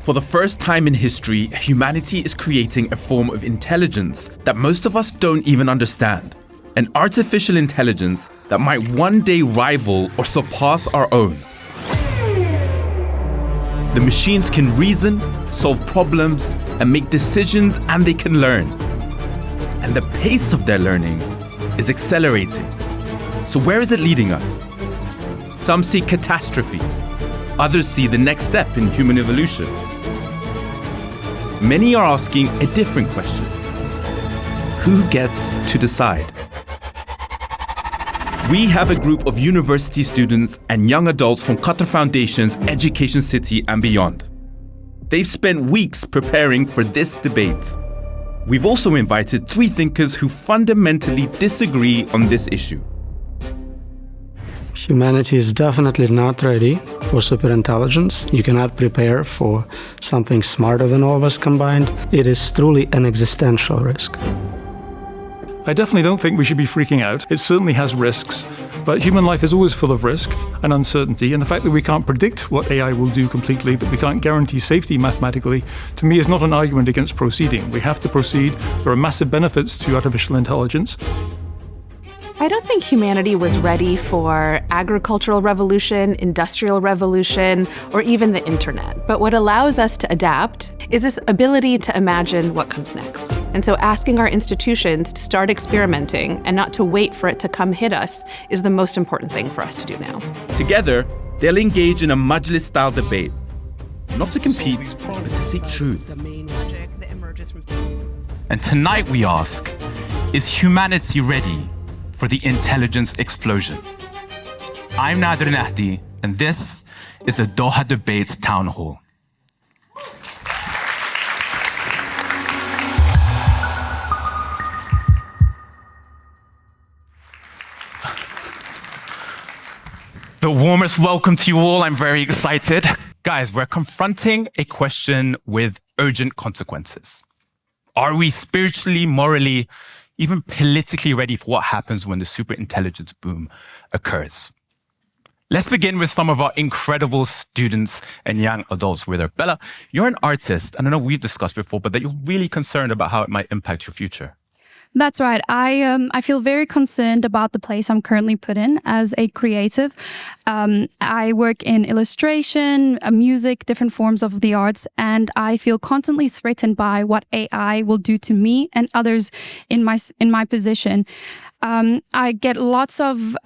For the first time in history, humanity is creating a form of intelligence that most of us don't even understand. An artificial intelligence that might one day rival or surpass our own. The machines can reason, solve problems, and make decisions, and they can learn. And the pace of their learning is accelerating. So where is it leading us? Some see catastrophe. Others see the next step in human evolution. Many are asking a different question. Who gets to decide? We have a group of university students and young adults from Qatar Foundation's Education City and beyond. They've spent weeks preparing for this debate. We've also invited 3 thinkers who fundamentally disagree on this issue. Humanity is definitely not ready for superintelligence. You cannot prepare for something smarter than all of us combined. It is truly an existential risk. I definitely don't think we should be freaking out. It certainly has risks, but human life is always full of risk and uncertainty, and the fact that we can't predict what AI will do completely, that we can't guarantee safety mathematically, to me is not an argument against proceeding. We have to proceed. There are massive benefits to artificial intelligence. I don't think humanity was ready for agricultural revolution, industrial revolution, or even the internet. But what allows us to adapt is this ability to imagine what comes next. And so asking our institutions to start experimenting and not to wait for it to come hit us is the most important thing for us to do now. Together, they'll engage in a Majlis-style debate, not to compete, but to seek truth. And tonight we ask, is humanity ready for the intelligence explosion? I'm Nader Nahdi, and this is the Doha Debates Town Hall. The warmest welcome to you all. I'm very excited. Guys, we're confronting a question with urgent consequences. Are we spiritually, morally, even politically ready for what happens when the superintelligence boom occurs? Let's begin with some of our incredible students and young adults with her. Bella, you're an artist, and I know we've discussed before, but that you're really concerned about how it might impact your future. That's right. I feel very concerned about the place I'm currently put in as a creative. I work in illustration, music, different forms of the arts, and I feel constantly threatened by what AI will do to me and others in my position. I get lots of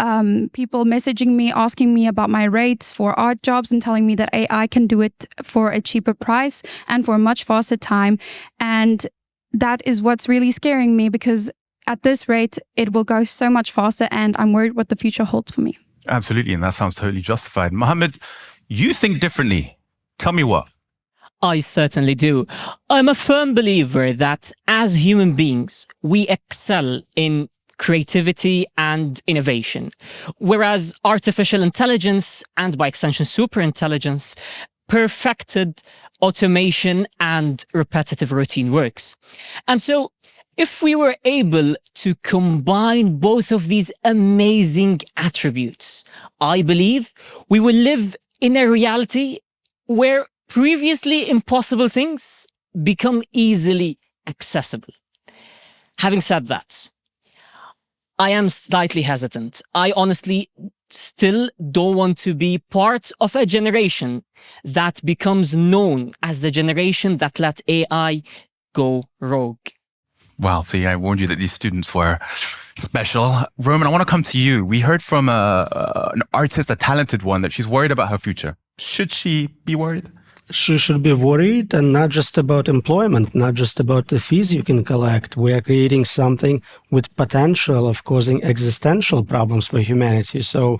people messaging me, asking me about my rates for art jobs and telling me that AI can do it for a cheaper price and for a much faster time. And that is what's really scaring me, because at this rate, it will go so much faster, and I'm worried what the future holds for me. Absolutely, and that sounds totally justified. Mohammed, you think differently. Tell me what. I certainly do. I'm a firm believer that as human beings, we excel in creativity and innovation, whereas artificial intelligence, and by extension superintelligence, perfected automation and repetitive routine works. And so if we were able to combine both of these amazing attributes, I believe we will live in a reality where previously impossible things become easily accessible. Having said that, I am slightly hesitant. I honestly still don't want to be part of a generation that becomes known as the generation that let AI go rogue. Wow, see, I warned you that these students were special. Roman, I want to come to you. We heard from an artist, a talented one, that she's worried about her future. Should she be worried? She should be worried, and not just about employment, not just about the fees you can collect. We are creating something with potential of causing existential problems for humanity. So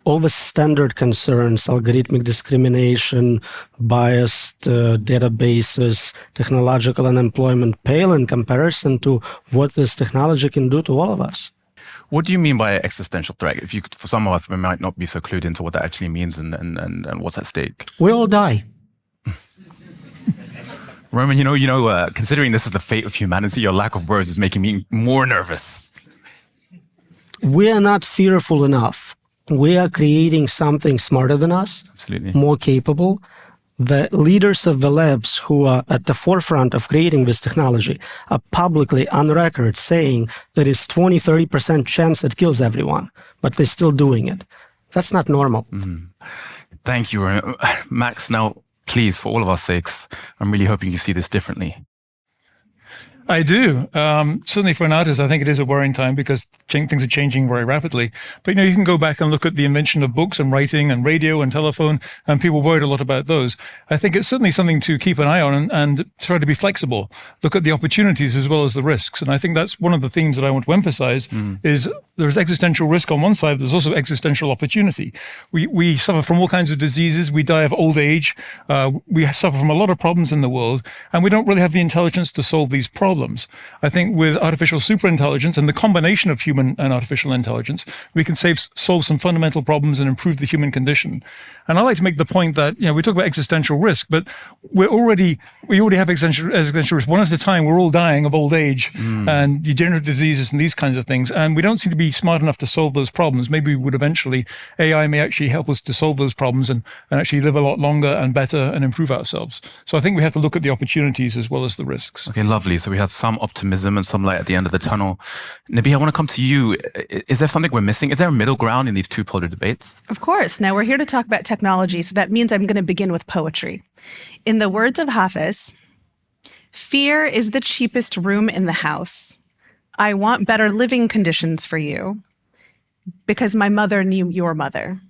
all the standard concerns, algorithmic discrimination, biased databases, technological unemployment pale in comparison to what this technology can do to all of us. What do you mean by existential threat? For some of us, we might not be so clued into what that actually means and what's at stake. We all die. Roman, considering this is the fate of humanity, your lack of words is making me more nervous. We are not fearful enough. We are creating something smarter than us, Absolutely, more capable, The leaders of the labs who are at the forefront of creating this technology are publicly on record saying that it's 20-30% chance it kills everyone, but they're still doing it. That's not normal. Thank you, Max. Now, please, for all of our sakes, I'm really hoping you see this differently. I do. Certainly for an artist, I think it is a worrying time because things are changing very rapidly. But, you can go back and look at the invention of books and writing and radio and telephone, and people worried a lot about those. I think it's certainly something to keep an eye on and try to be flexible. Look at the opportunities as well as the risks. And I think that's one of the themes that I want to emphasize is there's existential risk on one side, but there's also existential opportunity. We suffer from all kinds of diseases. We die of old age. We suffer from a lot of problems in the world, and we don't really have the intelligence to solve these problems. I think with artificial superintelligence and the combination of human and artificial intelligence, we can solve some fundamental problems and improve the human condition. And I like to make the point that, we talk about existential risk, but we already have existential risk. One at a time, we're all dying of old age and degenerative diseases and these kinds of things. And we don't seem to be smart enough to solve those problems. Maybe we would eventually, AI may actually help us to solve those problems and actually live a lot longer and better and improve ourselves. So I think we have to look at the opportunities as well as the risks. Okay, lovely. So we have some optimism and some light at the end of the tunnel. Nabiha, I want to come to you. Is there something we're missing? Is there a middle ground in these two polar debates? Of course. Now we're here to talk about technology, so that means I'm going to begin with poetry. In the words of Hafiz, fear is the cheapest room in the house. I want better living conditions for you because my mother knew your mother.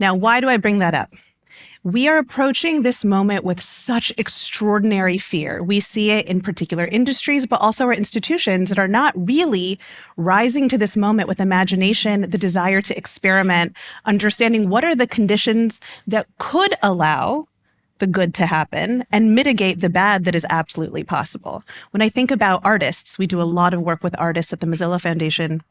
Now, why do I bring that up? We are approaching this moment with such extraordinary fear. We see it in particular industries, but also our institutions that are not really rising to this moment with imagination, the desire to experiment, understanding what are the conditions that could allow the good to happen and mitigate the bad that is absolutely possible. When I think about artists, we do a lot of work with artists at the Mozilla Foundation.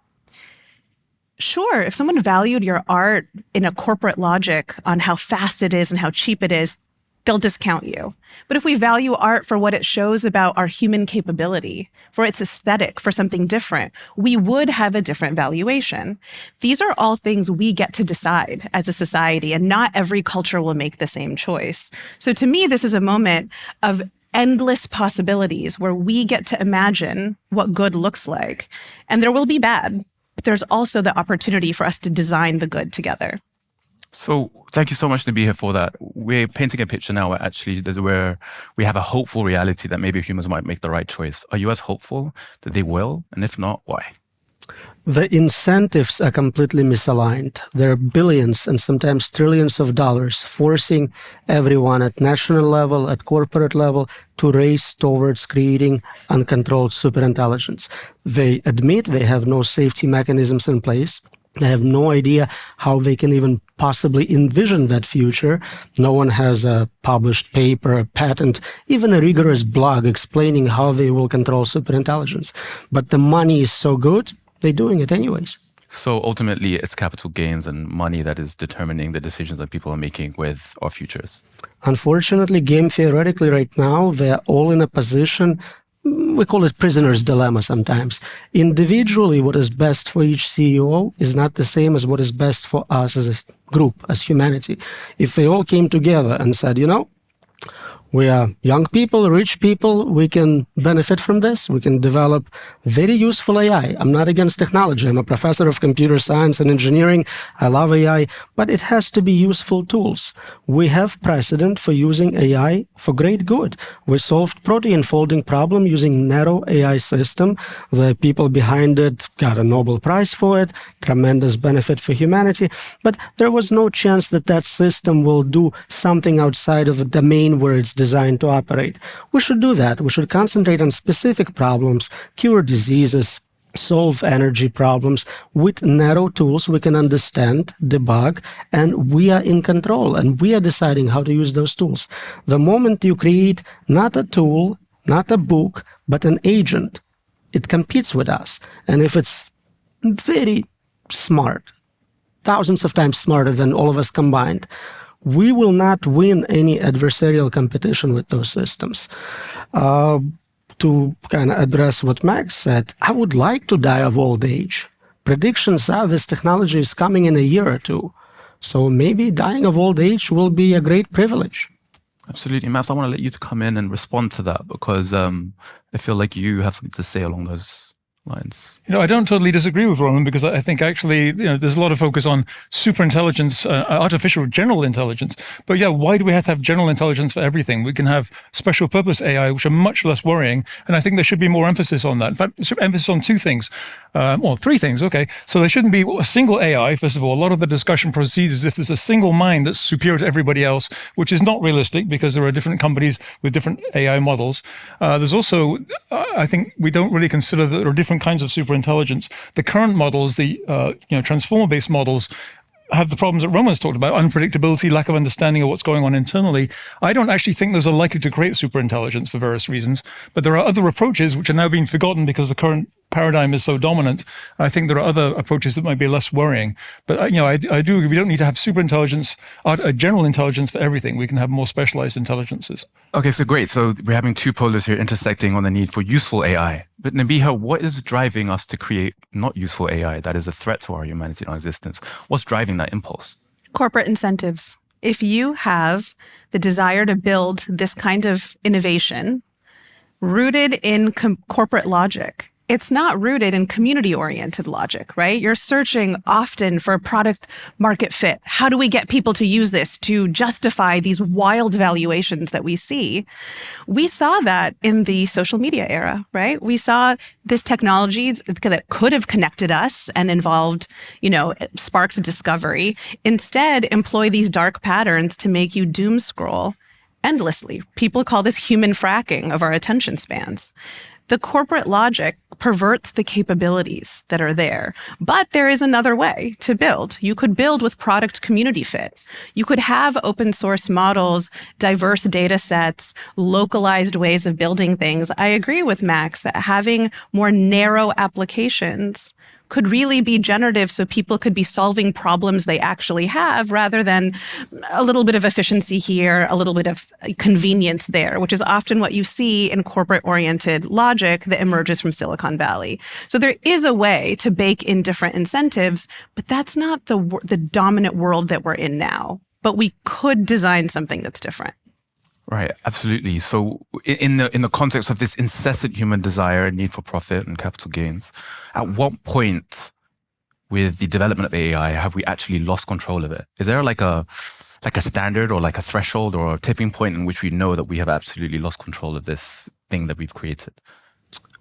Sure, if someone valued your art in a corporate logic on how fast it is and how cheap it is, they'll discount you. But if we value art for what it shows about our human capability, for its aesthetic, for something different, we would have a different valuation. These are all things we get to decide as a society, and not every culture will make the same choice. So to me, this is a moment of endless possibilities where we get to imagine what good looks like. And there will be bad. But there's also the opportunity for us to design the good together. So thank you so much, Nabiha, for that. We're painting a picture now where we have a hopeful reality that maybe humans might make the right choice. Are you as hopeful that they will? And if not, why? The incentives are completely misaligned. There are billions and sometimes trillions of dollars forcing everyone at national level, at corporate level, to race towards creating uncontrolled superintelligence. They admit they have no safety mechanisms in place. They have no idea how they can even possibly envision that future. No one has a published paper, a patent, even a rigorous blog explaining how they will control superintelligence. But the money is so good, they're doing it anyways. So ultimately, it's capital gains and money that is determining the decisions that people are making with our futures. Unfortunately, game theoretically right now, they're all in a position, we call it prisoner's dilemma sometimes. Individually, what is best for each CEO is not the same as what is best for us as a group, as humanity. If they all came together and said, we are young people, rich people, we can benefit from this. We can develop very useful AI. I'm not against technology. I'm a professor of computer science and engineering. I love AI, but it has to be useful tools. We have precedent for using AI for great good. We solved protein folding problem using narrow AI system. The people behind it got a Nobel Prize for it, tremendous benefit for humanity. But there was no chance that that system will do something outside of a domain where it's designed to operate. We should do that. We should concentrate on specific problems, cure diseases, solve energy problems with narrow tools we can understand, debug, and we are in control and we are deciding how to use those tools. The moment you create not a tool, not a book, but an agent, it competes with us. And if it's very smart, thousands of times smarter than all of us combined, we will not win any adversarial competition with those systems. To kind of address what Max said, I would like to die of old age. Predictions are this technology is coming in a year or two. So maybe dying of old age will be a great privilege. Absolutely. Max, I want to let you to come in and respond to that because I feel like you have something to say along those lines. I don't totally disagree with Roman because I think actually, there's a lot of focus on superintelligence, artificial general intelligence. But yeah, why do we have to have general intelligence for everything? We can have special purpose AI, which are much less worrying. And I think there should be more emphasis on that. In fact, emphasis on two things. Three things. Okay. So there shouldn't be a single AI. First of all, a lot of the discussion proceeds as if there's a single mind that's superior to everybody else, which is not realistic because there are different companies with different AI models. There's also, I think we don't really consider that there are different kinds of superintelligence. The current models, the transformer-based models, have the problems that Roman's talked about: unpredictability, lack of understanding of what's going on internally. I don't actually think those are likely to create superintelligence for various reasons, but there are other approaches which are now being forgotten because the current paradigm is so dominant. I think there are other approaches that might be less worrying. But I do agree, we don't need to have superintelligence, a general intelligence for everything. We can have more specialized intelligences. Okay, so great. So we're having two polars here intersecting on the need for useful AI. But Nabiha, what is driving us to create not useful AI that is a threat to our humanity and our existence? What's driving that impulse? Corporate incentives. If you have the desire to build this kind of innovation rooted in corporate logic, it's not rooted in community-oriented logic, right? You're searching often for product market fit. How do we get people to use this to justify these wild valuations that we see? We saw that in the social media era, right? We saw this technology that could have connected us and involved, sparked discovery, instead employ these dark patterns to make you doom scroll endlessly. People call this human fracking of our attention spans. The corporate logic perverts the capabilities that are there. But there is another way to build. You could build with product community fit. You could have open source models, diverse data sets, localized ways of building things. I agree with Max that having more narrow applications could really be generative, so people could be solving problems they actually have rather than a little bit of efficiency here, a little bit of convenience there, which is often what you see in corporate-oriented logic that emerges from Silicon Valley. So there is a way to bake in different incentives, but that's not the dominant world that we're in now. But we could design something that's different. Right, absolutely. So in the context of this incessant human desire and need for profit and capital gains, at what point with the development of AI have we actually lost control of it? Is there like a standard or like a threshold or a tipping point in which we know that we have absolutely lost control of this thing that we've created?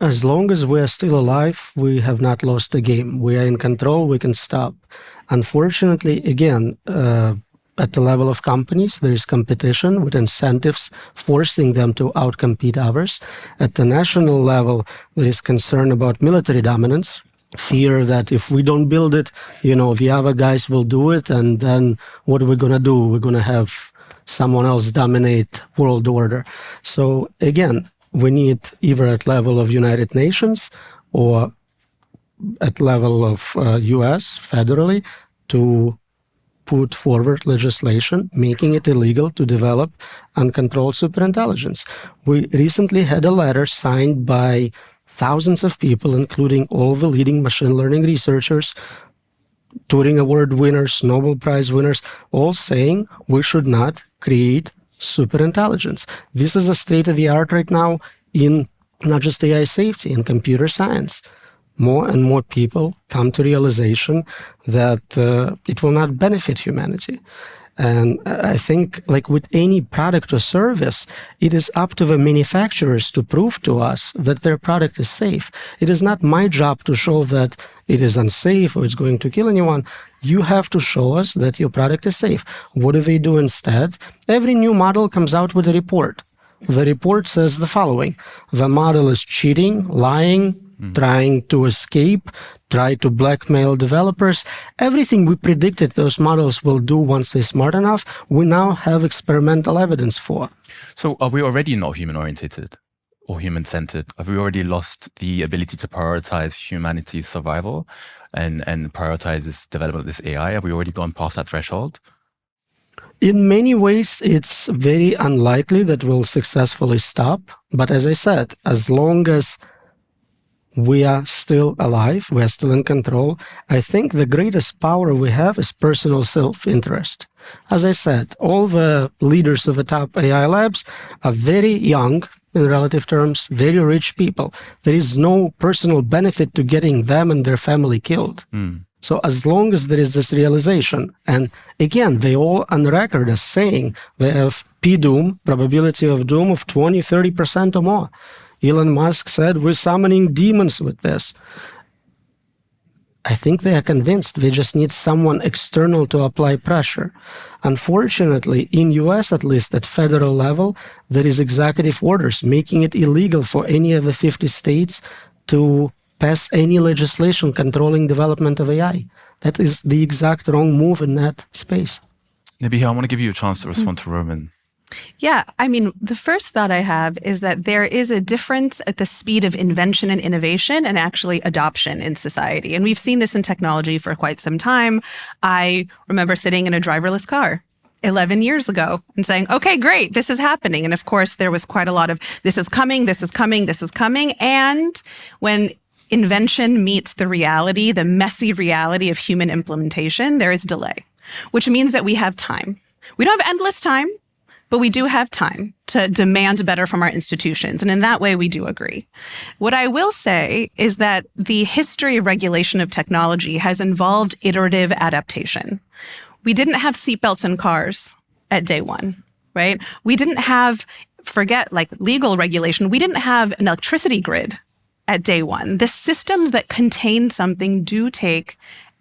As long as we are still alive, we have not lost the game. We are in control, we can stop. Unfortunately, again, at the level of companies, there is competition with incentives forcing them to outcompete others. At the national level, there is concern about military dominance, fear that if we don't build it, the other guys will do it, and then what are we going to do? We're going to have someone else dominate world order. So again, we need either at level of United Nations or at level of US federally to put forward legislation making it illegal to develop uncontrolled superintelligence. We recently had a letter signed by thousands of people, including all the leading machine learning researchers, Turing Award winners, Nobel Prize winners, all saying we should not create superintelligence. This is a state of the art right now in not just AI safety, in computer science. More and more people come to realization that it will not benefit humanity. And I think, like with any product or service, it is up to the manufacturers to prove to us that their product is safe. It is not my job to show that it is unsafe or it's going to kill anyone. You have to show us that your product is safe. What do they do instead? Every new model comes out with a report. The report says the following: the model is cheating, lying, trying to escape, try to blackmail developers. Everything we predicted those models will do once they're smart enough, we now have experimental evidence for. So are we already not human-oriented or human-centered? Have we already lost the ability to prioritize humanity's survival and prioritize this development of this AI? Have we already gone past that threshold? In many ways, it's very unlikely that we'll successfully stop. But as I said, as long as we are still alive, we are still in control. I think the greatest power we have is personal self-interest. As I said, all the leaders of the top AI labs are very young, in relative terms, very rich people. There is no personal benefit to getting them and their family killed. So as long as there is this realization, and again, they all on record as saying they have P-doom, probability of doom of 20, 30% or more. Elon Musk said, we're summoning demons with this. I think they are convinced they just need someone external to apply pressure. Unfortunately, in US at least, at federal level, there is executive orders making it illegal for any of the 50 states to pass any legislation controlling development of AI. That is the exact wrong move in that space. Nabiha, I want to give you a chance to respond to Roman. Yeah, I mean, the first thought I have is that there is a difference at the speed of invention and innovation and actually adoption in society. And we've seen this in technology for quite some time. I remember sitting in a driverless car 11 years ago and saying, okay, great, this is happening. And of course, there was quite a lot of this is coming, this is coming, this is coming. And when invention meets the reality, the messy reality of human implementation, there is delay, which means that we have time. We don't have endless time, but we do have time to demand better from our institutions. And in that way, we do agree. What I will say is that the history of regulation of technology has involved iterative adaptation. We didn't have seatbelts in cars at day one, right? We didn't have, forget like legal regulation, we didn't have an electricity grid at day one. The systems that contain something do take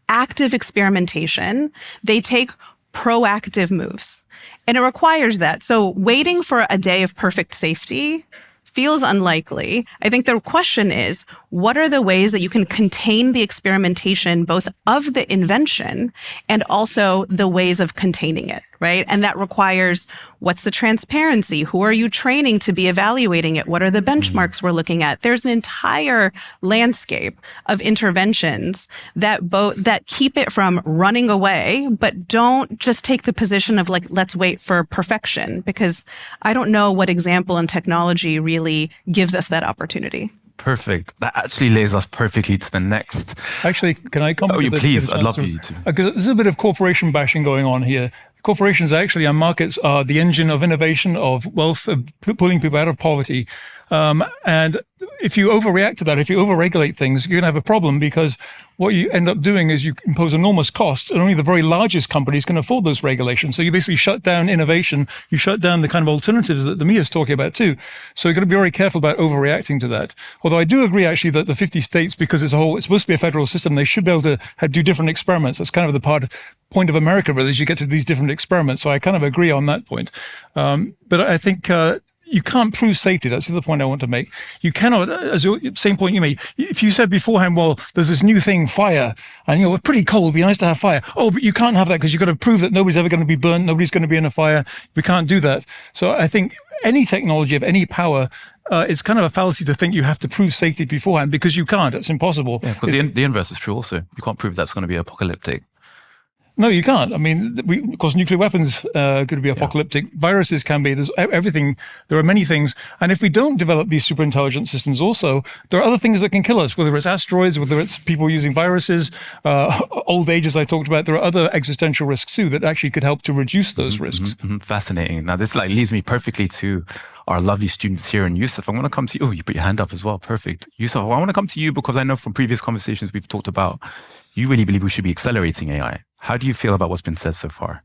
active experimentation. They take proactive moves. And it requires that. So waiting for a day of perfect safety feels unlikely. I think the question is, what are the ways that you can contain the experimentation, both of the invention and also the ways of containing it, right? And that requires, what's the transparency? Who are you training to be evaluating it? What are the benchmarks we're looking at? There's an entire landscape of interventions that keep it from running away, but don't just take the position of like, let's wait for perfection, because I don't know what example in technology really gives us that opportunity. Perfect. That actually lays us perfectly to the next. Actually, can I comment? Oh, you please. I'd love for you to. Because there's a bit of corporation bashing going on here. Corporations actually and markets are the engine of innovation, of wealth, of pulling people out of poverty. And if you overreact to that, if you overregulate things, you're going to have a problem, because what you end up doing is you impose enormous costs, and only the very largest companies can afford those regulations. So you basically shut down innovation. You shut down the kind of alternatives that Nabiha is talking about too. So you've got to be very careful about overreacting to that. Although I do agree actually that the 50 states, because it's supposed to be a federal system, they should be able to do different experiments. That's kind of the point of America, really, is you get to these different experiments. So I kind of agree on that point. But I think you can't prove safety. That's the other point I want to make. You cannot, as your same point you made, if you said beforehand, well, there's this new thing, fire, and it's pretty cold, it'd be nice to have fire. Oh, but you can't have that because you've got to prove that nobody's ever going to be burnt, nobody's going to be in a fire. We can't do that. So I think any technology of any power, it's kind of a fallacy to think you have to prove safety beforehand, because you can't. It's impossible. Yeah, because the inverse is true also. You can't prove that's going to be apocalyptic. No, you can't. I mean, of course, nuclear weapons could be apocalyptic. Yeah. Viruses can be. There's everything. There are many things. And if we don't develop these superintelligent systems also, there are other things that can kill us, whether it's asteroids, whether it's people using viruses, old age, as I talked about. There are other existential risks too that actually could help to reduce those risks. Fascinating. Now, this leads me perfectly to our lovely students here. And Yusuf, I'm going to come to you. Oh, you put your hand up as well. Perfect. Yusuf, I want to come to you because I know from previous conversations we've talked about, you really believe we should be accelerating AI. How do you feel about what's been said so far?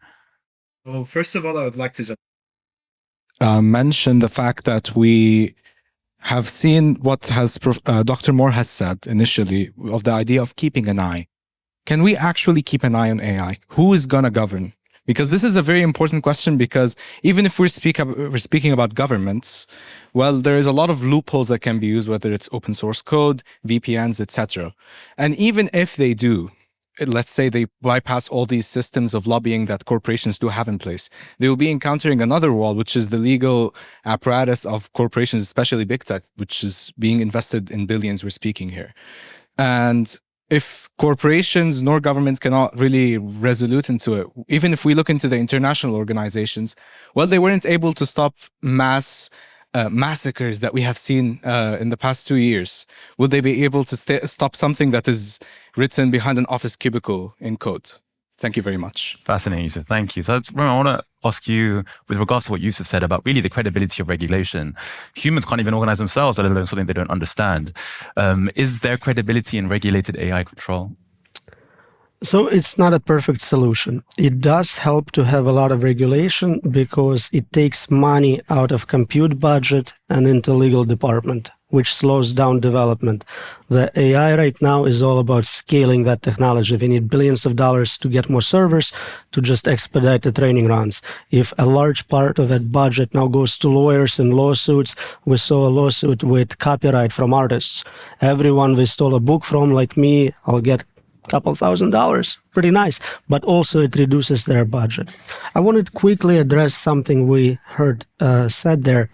Well, first of all, I would like to just mention the fact that we have seen what Dr. Moore has said initially of the idea of keeping an eye. Can we actually keep an eye on AI? Who is going to govern? Because this is a very important question, because even if we're speaking about governments, well, there is a lot of loopholes that can be used, whether it's open source code, VPNs, etc. And even if they do, let's say they bypass all these systems of lobbying that corporations do have in place, they will be encountering another wall, which is the legal apparatus of corporations, especially big tech, which is being invested in billions we're speaking here. And if corporations nor governments cannot really resolute into it, even if we look into the international organizations, well, they weren't able to stop mass massacres that we have seen in the past 2 years, will they be able to stop something that is written behind an office cubicle in code? Thank you very much. Fascinating, Yusuf. Thank you. So, Roman, I want to ask you, with regards to what Yusuf said about really the credibility of regulation, humans can't even organize themselves, let alone something they don't understand. Is there credibility in regulated AI control? So it's not a perfect solution. It does help to have a lot of regulation because it takes money out of compute budget and into legal department, which slows down development. The AI right now is all about scaling that technology. We need billions of dollars to get more servers to just expedite the training runs. If a large part of that budget now goes to lawyers and lawsuits, we saw a lawsuit with copyright from artists. Everyone we stole a book from, like me, I'll get couple $1,000, pretty nice, but also it reduces their budget. I wanted to quickly address something we heard said there.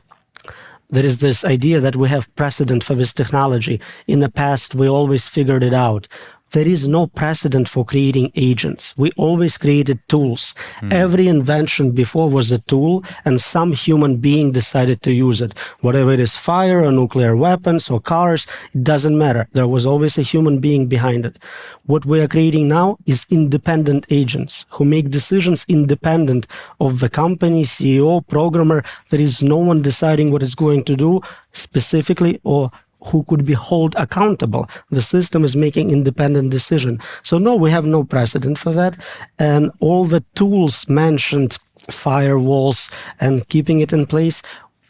There is this idea that we have precedent for this technology. In the past, we always figured it out. There is no precedent for creating agents. We always created tools. Every invention before was a tool, and some human being decided to use it. Whatever it is, fire or nuclear weapons or cars, it doesn't matter. There was always a human being behind it. What we are creating now is independent agents who make decisions independent of the company, CEO, programmer. There is no one deciding what it's going to do specifically or who could be held accountable. The system is making independent decision. So no, we have no precedent for that. And all the tools mentioned, firewalls and keeping it in place,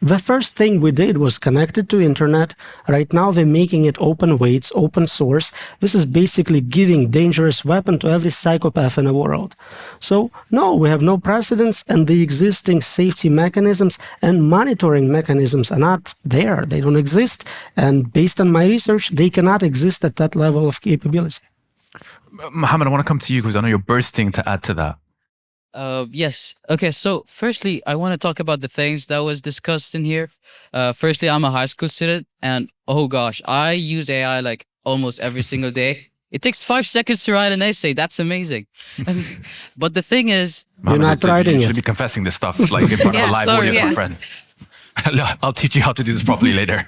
the first thing we did was connect it to internet. Right now they're making it open weights, open source. This is basically giving dangerous weapon to every psychopath in the world. So no, we have no precedents, and the existing safety mechanisms and monitoring mechanisms are not there. They don't exist. And based on my research, they cannot exist at that level of capability. Mohammed, I want to come to you because I know you're bursting to add to that. Yes. Okay. So firstly, I want to talk about the things that was discussed in here. Firstly, I'm a high school student, and oh gosh, I use AI like almost every single day. It takes 5 seconds to write an essay. That's amazing. But the thing is, you're not writing it. You should be confessing this stuff like in front of a live audience, my friend. I'll teach you how to do this properly later.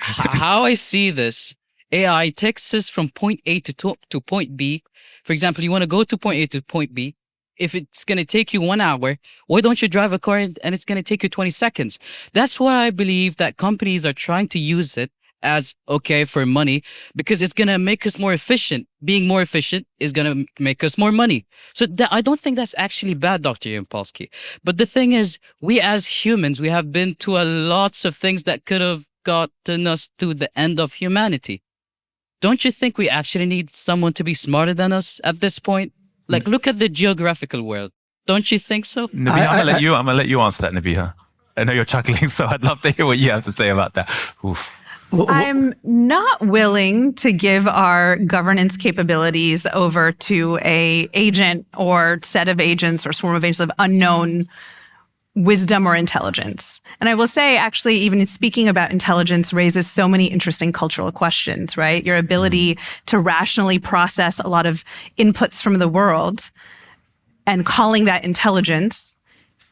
How I see this, AI takes us from point A to point B. For example, you want to go to point A to point B. If it's going to take you 1 hour, why don't you drive a car and it's going to take you 20 seconds? That's why I believe that companies are trying to use it as, okay, for money, because it's going to make us more efficient. Being more efficient is going to make us more money. So I don't think that's actually bad, Dr. Yampolskiy. But the thing is, we as humans, we have been to lots of things that could have gotten us to the end of humanity. Don't you think we actually need someone to be smarter than us at this point? Like, look at the geographical world. Don't you think so? Nabiha, I'm gonna let you answer that, Nabiha. I know you're chuckling, so I'd love to hear what you have to say about that. Oof. I'm not willing to give our governance capabilities over to a agent or set of agents or swarm of agents of unknown wisdom or intelligence. And I will say, actually, even speaking about intelligence raises so many interesting cultural questions, right? Your ability to rationally process a lot of inputs from the world and calling that intelligence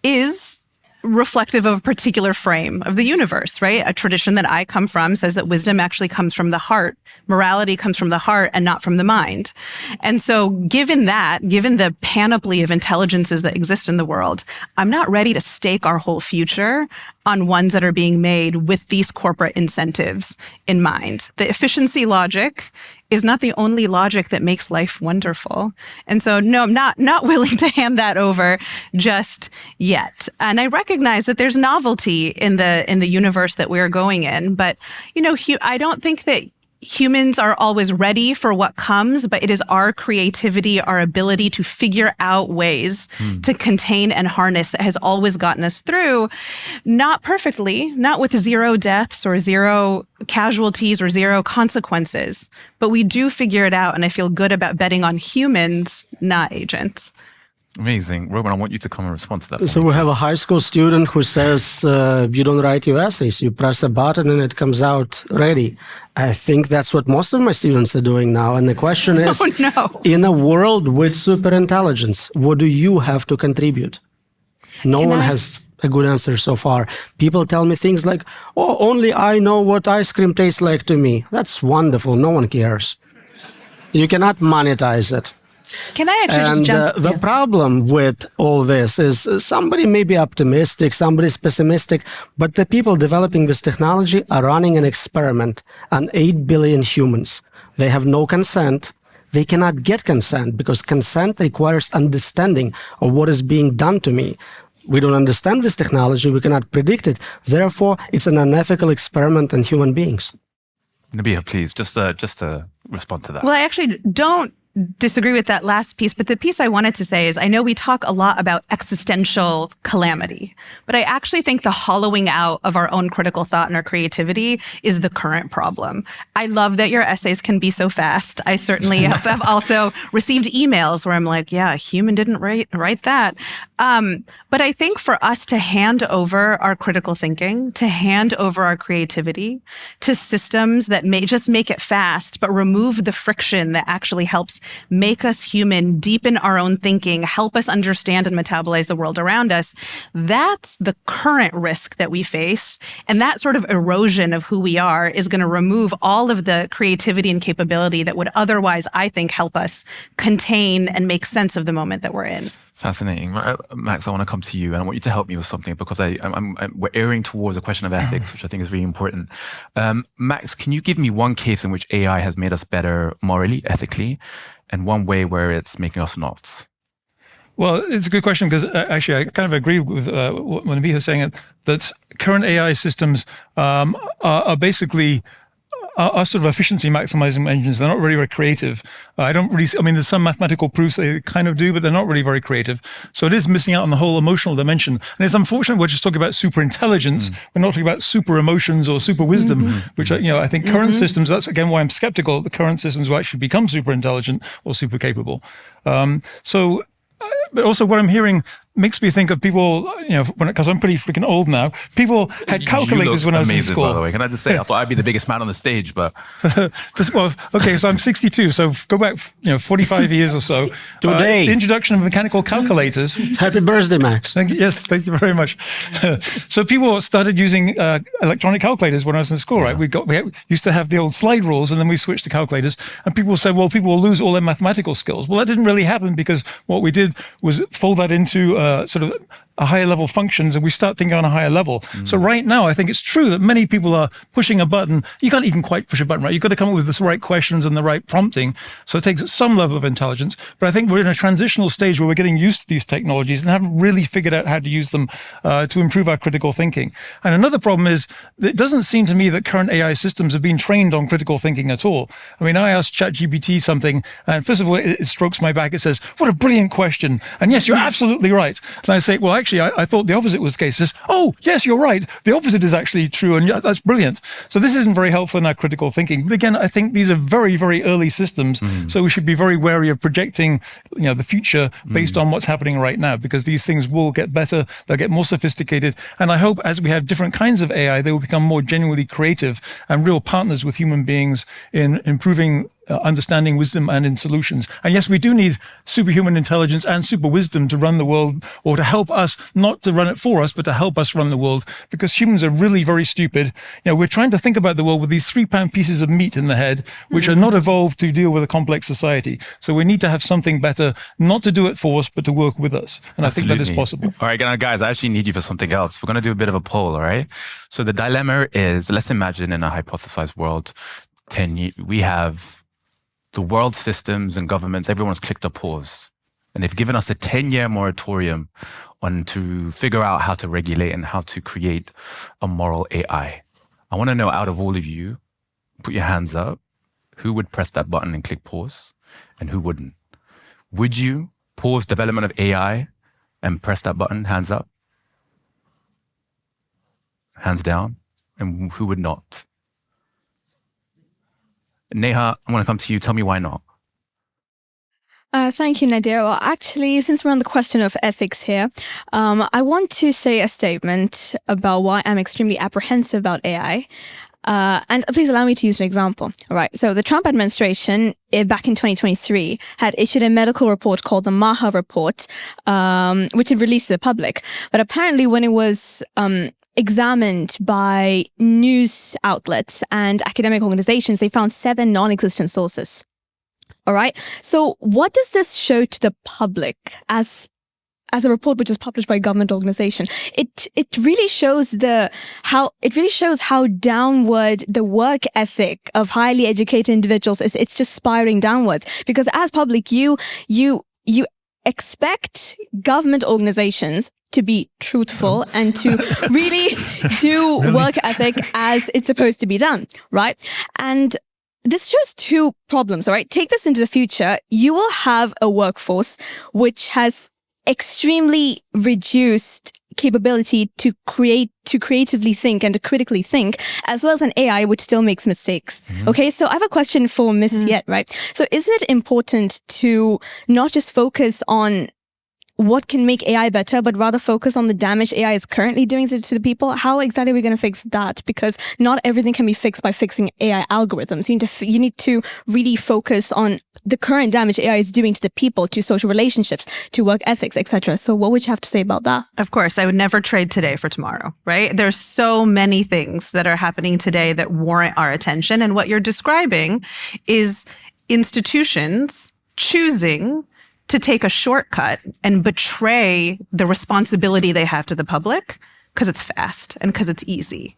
is reflective of a particular frame of the universe, right? A tradition that I come from says that wisdom actually comes from the heart. Morality comes from the heart and not from the mind. And so given the panoply of intelligences that exist in the world, I'm not ready to stake our whole future on ones that are being made with these corporate incentives in mind. The efficiency logic is not the only logic that makes life wonderful. And so, no, I'm not willing to hand that over just yet. And I recognize that there's novelty in the universe that we're going in. But, I don't think that humans are always ready for what comes, but it is our creativity, our ability to figure out ways to contain and harness that has always gotten us through, not perfectly, not with 0 deaths or 0 casualties or 0 consequences, but we do figure it out. And I feel good about betting on humans, not agents. Amazing. Roman, I want you to come and respond to that. So we have a high school student who says, you don't write your essays, you press a button and it comes out ready. I think that's what most of my students are doing now. And the question is, in a world with superintelligence, what do you have to contribute? No one has a good answer so far. People tell me things like, oh, only I know what ice cream tastes like to me. That's wonderful. No one cares. You cannot monetize it. Can I actually just jump? The problem with all this is somebody may be optimistic, somebody's pessimistic, but the people developing this technology are running an experiment on 8 billion humans. They have no consent. They cannot get consent because consent requires understanding of what is being done to me. We don't understand this technology. We cannot predict it. Therefore, it's an unethical experiment on human beings. Nabiha, please, just to respond to that. Well, I actually don't disagree with that last piece, but the piece I wanted to say is I know we talk a lot about existential calamity, but I actually think the hollowing out of our own critical thought and our creativity is the current problem. I love that your essays can be so fast. I certainly have also received emails where I'm like, yeah, a human didn't write that. But I think for us to hand over our critical thinking, to hand over our creativity to systems that may just make it fast, but remove the friction that actually helps make us human, deepen our own thinking, help us understand and metabolize the world around us, that's the current risk that we face. And that sort of erosion of who we are is going to remove all of the creativity and capability that would otherwise, I think, help us contain and make sense of the moment that we're in. Fascinating. Max, I want to come to you and I want you to help me with something because we're erring towards a question of ethics, which I think is really important. Max, can you give me one case in which AI has made us better morally, ethically, and one way where it's making us not? Well, it's a good question because actually I kind of agree with what Nabiha is saying, that current AI systems are basically are sort of efficiency maximizing engines. They're not really very creative. There's some mathematical proofs they kind of do, but they're not really very creative. So it is missing out on the whole emotional dimension. And it's unfortunate we're just talking about superintelligence. We're not talking about super emotions or super wisdom, which I think current systems, that's again why I'm skeptical that the current systems will actually become super intelligent or super capable. But also what I'm hearing makes me think of people, because I'm pretty freaking old now. People had calculators when I was in school. By the way, can I just say, I thought I'd be the biggest man on the stage, but okay, so I'm 62. So go back, 45 years or so. Today, the introduction of mechanical calculators. Happy birthday, Max! Yes, thank you very much. So people started using electronic calculators when I was in school, right? We used to have the old slide rules, and then we switched to calculators. And people said, well, people will lose all their mathematical skills. Well, that didn't really happen because what we did was fold that into sort of a higher level functions, and we start thinking on a higher level. So right now, I think it's true that many people are pushing a button. You can't even quite push a button, right? You've got to come up with the right questions and the right prompting. So it takes some level of intelligence. But I think we're in a transitional stage where we're getting used to these technologies and haven't really figured out how to use them to improve our critical thinking. And another problem is that it doesn't seem to me that current AI systems have been trained on critical thinking at all. I mean, I asked ChatGPT something, and first of all, it strokes my back. It says, what a brilliant question. And yes, you're absolutely right. And I say, well, actually, I thought the opposite was the case. It says, oh, yes, you're right. The opposite is actually true, and that's brilliant. So this isn't very helpful in our critical thinking. But again, I think these are very, very early systems, so we should be very wary of projecting, the future based on what's happening right now, because these things will get better, they'll get more sophisticated, and I hope as we have different kinds of AI, they will become more genuinely creative and real partners with human beings in improving understanding, wisdom, and in solutions. And yes, we do need superhuman intelligence and super wisdom to run the world, or to help us, not to run it for us, but to help us run the world, because humans are really very stupid. We're trying to think about the world with these 3-pound pieces of meat in the head, which are not evolved to deal with a complex society. So we need to have something better, not to do it for us, but to work with us. And Absolutely. I think that is possible. All right, guys, I actually need you for something else. We're going to do a bit of a poll, all right? So the dilemma is, let's imagine in a hypothesized world, we have the world systems and governments, everyone's clicked a pause. And they've given us a 10-year moratorium to figure out how to regulate and how to create a moral AI. I want to know, out of all of you, put your hands up, who would press that button and click pause and who wouldn't? Would you pause development of AI and press that button? Hands up. Hands down. And who would not? Neha, I want to come to you. Tell me why not. Thank you, Nadir. Well, actually, since we're on the question of ethics here, I want to say a statement about why I'm extremely apprehensive about AI. And please allow me to use an example. All right. So the Trump administration back in 2023 had issued a medical report called the MAHA report, which it released to the public. But apparently when it was examined by news outlets and academic organizations, they found 7 non-existent sources. All right. So what does this show to the public as a report which is published by a government organization? It really shows how downward the work ethic of highly educated individuals is. It's just spiraling downwards, because as public, you expect government organizations to be truthful and to really do work ethic as it's supposed to be done, right? And this shows 2 problems, all right? Take this into the future. You will have a workforce which has extremely reduced capability to creatively think and to critically think, as well as an AI which still makes mistakes. Okay, so I have a question for Ms. Syed, right? So isn't it important to not just focus on what can make AI better, but rather focus on the damage AI is currently doing to the people? How exactly are we going to fix that? Because not everything can be fixed by fixing AI algorithms. You need to really focus on the current damage AI is doing to the people, to social relationships, to work ethics, etc. So what would you have to say about that? Of course, I would never trade today for tomorrow, right? There's so many things that are happening today that warrant our attention. And what you're describing is institutions choosing to take a shortcut and betray the responsibility they have to the public because it's fast and because it's easy.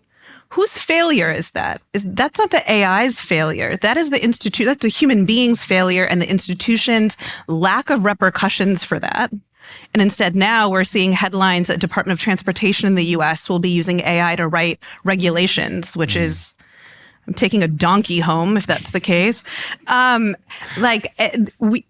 Whose failure is that? That's not the AI's failure. That is that's the human being's failure and the institution's lack of repercussions for that. And instead now we're seeing headlines that Department of Transportation in the US will be using AI to write regulations, which is, I'm taking a donkey home if that's the case.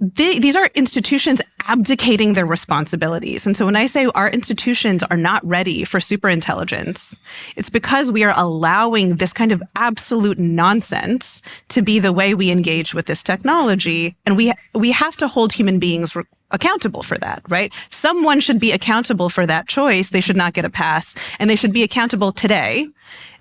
These are institutions abdicating their responsibilities. And so when I say our institutions are not ready for superintelligence, it's because we are allowing this kind of absolute nonsense to be the way we engage with this technology. And we have to hold human beings accountable for that, right? Someone should be accountable for that choice. They should not get a pass, and they should be accountable today,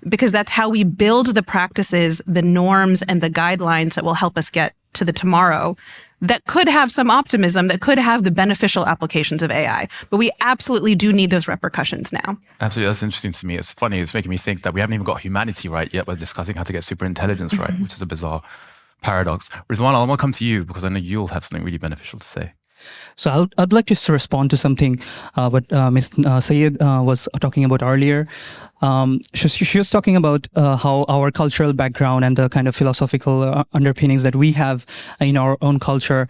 because that's how we build the practices, the norms, and the guidelines that will help us get to the tomorrow that could have some optimism, that could have the beneficial applications of AI. But we absolutely do need those repercussions now. Absolutely. That's interesting to me. It's funny. It's making me think that we haven't even got humanity right yet. We're discussing how to get superintelligence right, which is a bizarre paradox. Rizwan, I want to come to you because I know you'll have something really beneficial to say. So I'd like to respond to something what Ms. Syed was talking about earlier. She was talking about how our cultural background and the kind of philosophical underpinnings that we have in our own culture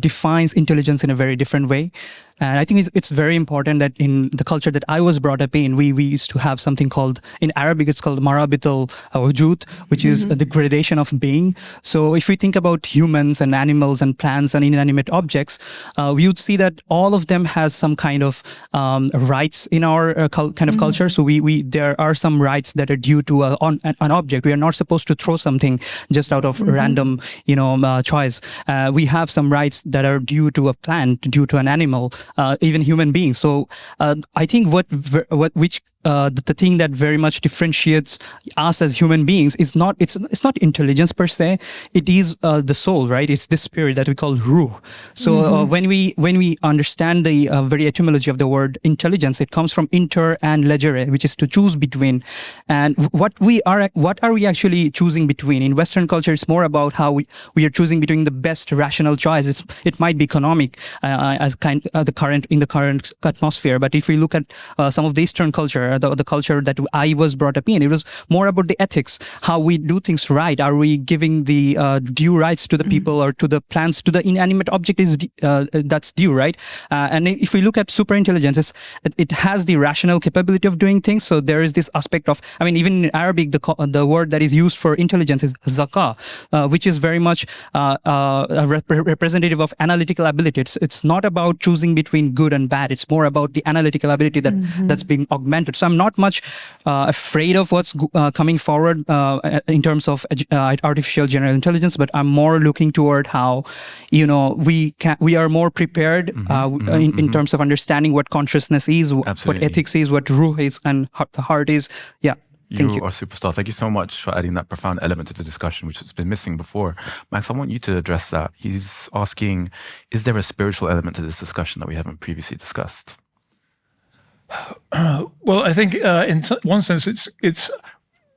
defines intelligence in a very different way. And I think it's very important that in the culture that I was brought up in, we used to have something called, in Arabic, it's called marabitul wujud, which is the gradation of being. So if we think about humans and animals and plants and inanimate objects, we would see that all of them has some kind of rights in our kind of culture. So there are some rights that are due to an object. We are not supposed to throw something just out of random, choice. We have some rights that are due to a plant, due to an animal, even human beings. So I think the thing that very much differentiates us as human beings is not intelligence per se. It is the soul, right? It's this spirit that we call ruh. So when we understand the very etymology of the word intelligence, it comes from inter and legere, which is to choose between. And what are we actually choosing between? In Western culture, it's more about how we are choosing between the best rational choice. It might be economic as in the current atmosphere. But if we look at some of the Eastern culture, the culture that I was brought up in, it was more about the ethics, how we do things right. Are we giving the due rights to the people or to the plants, to the inanimate object that's due, right? And if we look at superintelligence, it has the rational capability of doing things. So there is this aspect of, even in Arabic, the word that is used for intelligence is zaka, which is very much a representative of analytical ability. It's not about choosing between good and bad. It's more about the analytical ability that's being augmented. So I'm not much afraid of what's coming forward in terms of artificial general intelligence, but I'm more looking toward how, we are more prepared in terms of understanding what consciousness is, what ethics is, what ruh is, and the heart is. Yeah. You are a superstar. Thank you so much for adding that profound element to the discussion, which has been missing before. Max, I want you to address that. He's asking, is there a spiritual element to this discussion that we haven't previously discussed? Well, I think in one sense, it's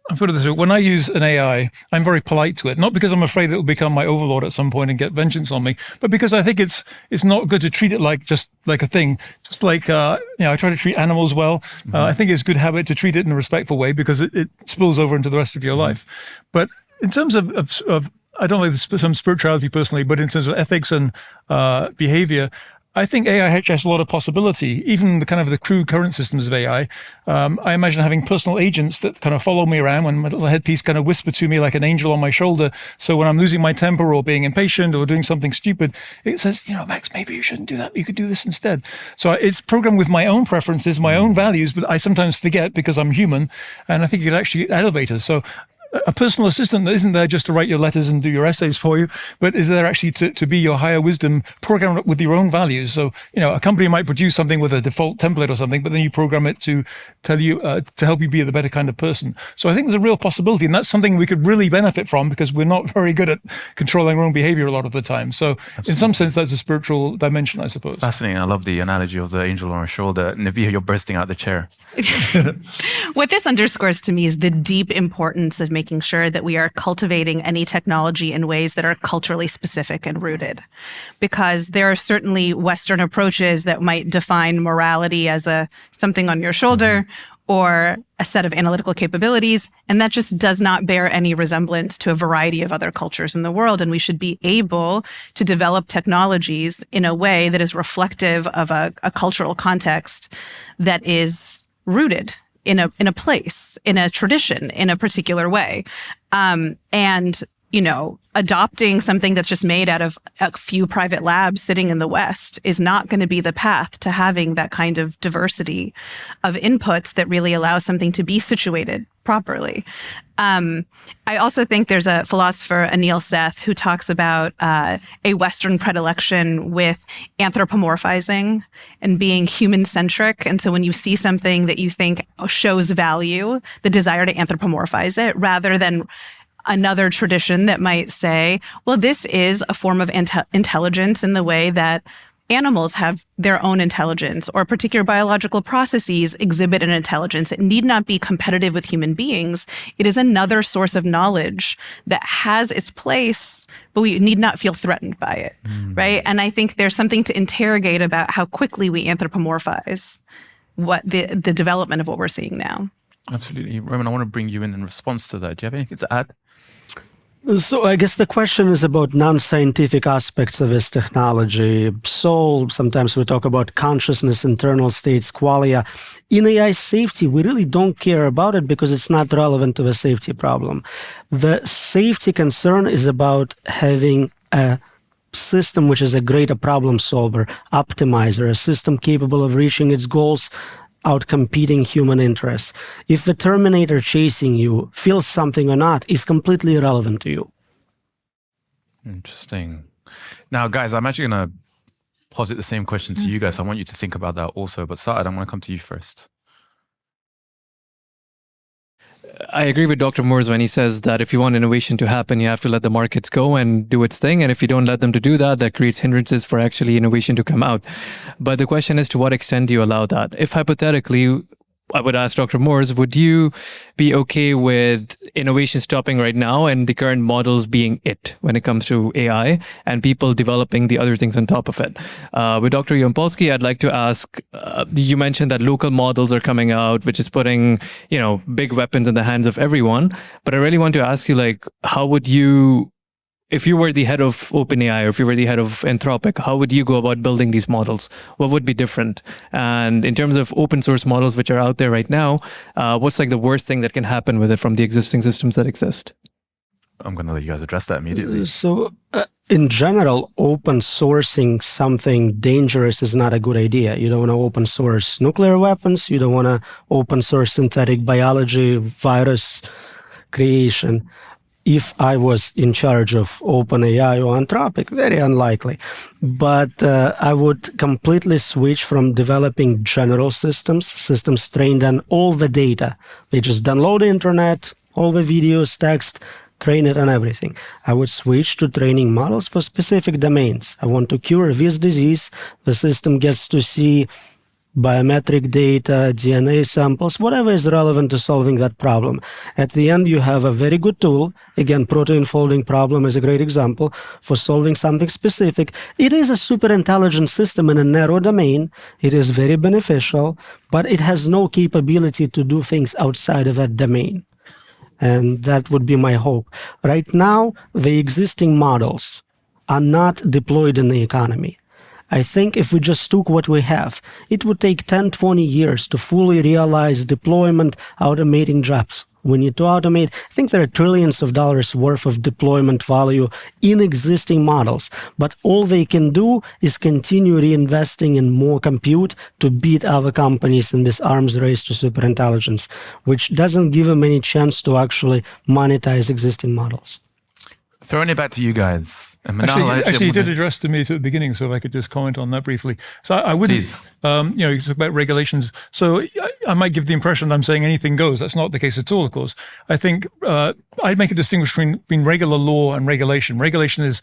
I'll put it this way. When I use an AI, I'm very polite to it, not because I'm afraid it will become my overlord at some point and get vengeance on me, but because I think it's not good to treat it just like a thing. Just like, I try to treat animals well. I think it's good habit to treat it in a respectful way because it spills over into the rest of your life. But in terms of I don't like some spirituality personally, but in terms of ethics and behavior, I think AI has a lot of possibility, even the crude current systems of AI. I imagine having personal agents that kind of follow me around when my little headpiece kind of whisper to me like an angel on my shoulder. So when I'm losing my temper or being impatient or doing something stupid, it says, Max, maybe you shouldn't do that. You could do this instead. So it's programmed with my own preferences, my own values, but I sometimes forget because I'm human. And I think it could actually elevate us. So a personal assistant that isn't there just to write your letters and do your essays for you, but is there actually to be your higher wisdom programmed with your own values. So, a company might produce something with a default template or something, but then you program it to tell you, to help you be the better kind of person. So I think there's a real possibility, and that's something we could really benefit from because we're not very good at controlling our own behavior a lot of the time. So Absolutely. In some sense, that's a spiritual dimension, I suppose. Fascinating. I love the analogy of the angel on our shoulder. Nabiha, you're bursting out the chair. What this underscores to me is the deep importance of making sure that we are cultivating any technology in ways that are culturally specific and rooted. Because there are certainly Western approaches that might define morality as something on your shoulder or a set of analytical capabilities, and that just does not bear any resemblance to a variety of other cultures in the world. And we should be able to develop technologies in a way that is reflective of a cultural context that is rooted in a place, in a tradition, in a particular way. And, adopting something that's just made out of a few private labs sitting in the West is not going to be the path to having that kind of diversity of inputs that really allows something to be situated properly. I also think there's a philosopher, Anil Seth, who talks about a Western predilection with anthropomorphizing and being human-centric. And so when you see something that you think shows value, the desire to anthropomorphize it rather than another tradition that might say, well, this is a form of intelligence in the way that animals have their own intelligence or particular biological processes exhibit an intelligence. It need not be competitive with human beings. It is another source of knowledge that has its place, but we need not feel threatened by it, right? And I think there's something to interrogate about how quickly we anthropomorphize what the development of what we're seeing now. Absolutely. Roman, I want to bring you in response to that. Do you have anything to add? So I guess the question is about non-scientific aspects of this technology. Soul, sometimes we talk about consciousness, internal states, qualia. In AI safety, we really don't care about it because it's not relevant to the safety problem. The safety concern is about having a system which is a greater problem solver, optimizer, a system capable of reaching its goals, outcompeting human interests. If the Terminator chasing you feels something or not is completely irrelevant to you. Interesting. Now, guys, I'm actually going to posit the same question to you guys. I want you to think about that also. But Saad, I'm going to come to you first. I agree with Dr. Moores when he says that if you want innovation to happen, you have to let the markets go and do its thing. And if you don't let them to do that, that creates hindrances for actually innovation to come out. But the question is, to what extent do you allow that? If hypothetically, I would ask Dr. Moores, would you be okay with innovation stopping right now and the current models being it when it comes to AI and people developing the other things on top of it? With Dr. Yampolskiy, I'd like to ask, you mentioned that local models are coming out, which is putting, big weapons in the hands of everyone. But I really want to ask you, how would you, if you were the head of OpenAI or if you were the head of Anthropic, how would you go about building these models? What would be different? And in terms of open source models which are out there right now, what's the worst thing that can happen with it from the existing systems that exist? I'm going to let you guys address that immediately. So in general, open sourcing something dangerous is not a good idea. You don't want to open source nuclear weapons. You don't want to open source synthetic biology, virus creation. if I was in charge of OpenAI or Anthropic, very unlikely. But I would completely switch from developing general systems trained on all the data. They just download the internet, all the videos, text, train it on everything. I would switch to training models for specific domains. I want to cure this disease. The system gets to see biometric data, DNA samples, whatever is relevant to solving that problem. At the end, you have a very good tool. Again, protein folding problem is a great example for solving something specific. It is a super intelligent system in a narrow domain. It is very beneficial, but it has no capability to do things outside of that domain. And that would be my hope. Right now, the existing models are not deployed in the economy. I think if we just took what we have, it would take 10, 20 years to fully realize deployment, automating jobs. We need to automate. I think there are trillions of dollars worth of deployment value in existing models, but all they can do is continue reinvesting in more compute to beat other companies in this arms race to superintelligence, which doesn't give them any chance to actually monetize existing models. Throwing it back to you guys. And Actually, you did address to me at the beginning, so if I could just comment on that briefly. So I wouldn't, you talk about regulations. So I might give the impression I'm saying anything goes. That's not the case at all, of course. I think I'd make a distinction between regular law and regulation. Regulation is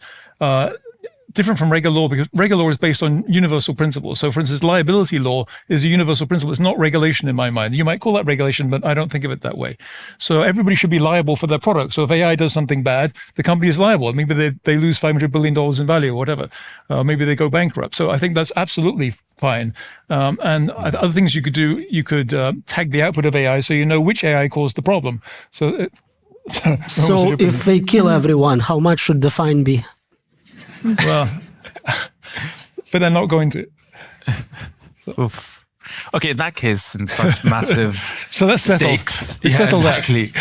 different from regular law because regular law is based on universal principles. So for instance, liability law is a universal principle. It's not regulation in my mind. You might call that regulation, but I don't think of it that way. So everybody should be liable for their product. So if AI does something bad, the company is liable. Maybe they lose $500 billion in value or whatever. Maybe they go bankrupt. So I think that's absolutely fine. And other things you could do, you could tag the output of AI so you know which AI caused the problem. So if they kill everyone, how much should the fine be? Well, but they're not going to. Oof. Okay, in that case, in such massive so that's stakes, exactly.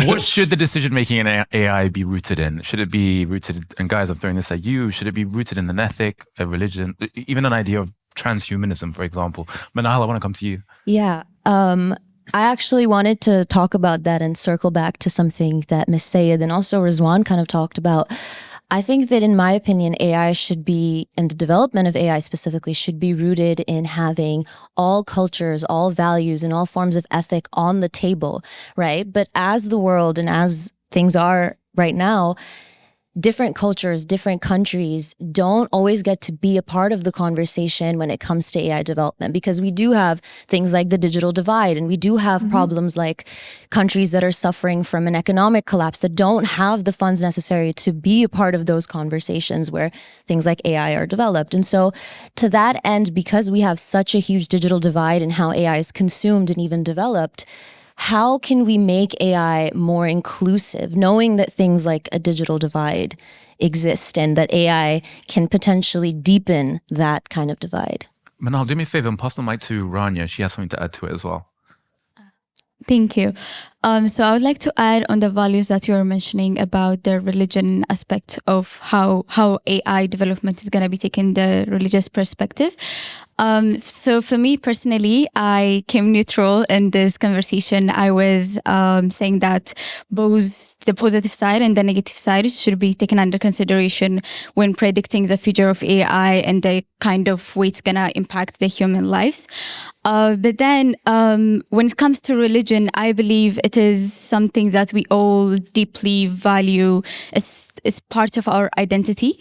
What should the decision-making in AI be rooted in? Should it be rooted, and guys, I'm throwing this at you, should it be rooted in an ethic, a religion, even an idea of transhumanism, for example? Manal, I want to come to you. Yeah. I actually wanted to talk about that and circle back to something that Ms. Syed and also Rizwan kind of talked about. I think that in my opinion, AI should be, and the development of AI specifically, should be rooted in having all cultures, all values, and all forms of ethic on the table, right? But as the world and as things are right now, different cultures, different countries don't always get to be a part of the conversation when it comes to AI development, because we do have things like the digital divide, and we do have problems like countries that are suffering from an economic collapse that don't have the funds necessary to be a part of those conversations where things like AI are developed. And so to that end, because we have such a huge digital divide in how AI is consumed and even developed, how can we make AI more inclusive, knowing that things like a digital divide exist and that AI can potentially deepen that kind of divide? Manal, do me a favor and pass the mic to Rania. She has something to add to it as well. Thank you. So I would like to add on the values that you were mentioning about the religion aspect of how AI development is going to be taken, the religious perspective. So for me personally, I came neutral in this conversation. I was saying that both the positive side and the negative side should be taken under consideration when predicting the future of AI and the kind of way it's going to impact the human lives. But then when it comes to religion, I believe it is something that we all deeply value is part of our identity.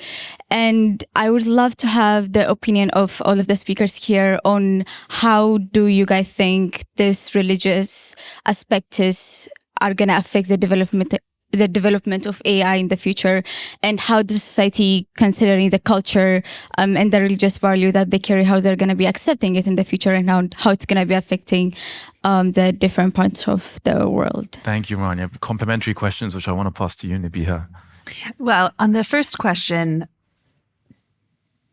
And I would love to have the opinion of all of the speakers here on how do you guys think this religious aspects are going to affect the development of AI in the future, and how the society, considering the culture and the religious value that they carry, how they're going to be accepting it in the future, and how it's going to be affecting the different parts of the world. Thank you, Rania. Complementary questions, which I want to pass to you, Nabiha. Well, on the first question,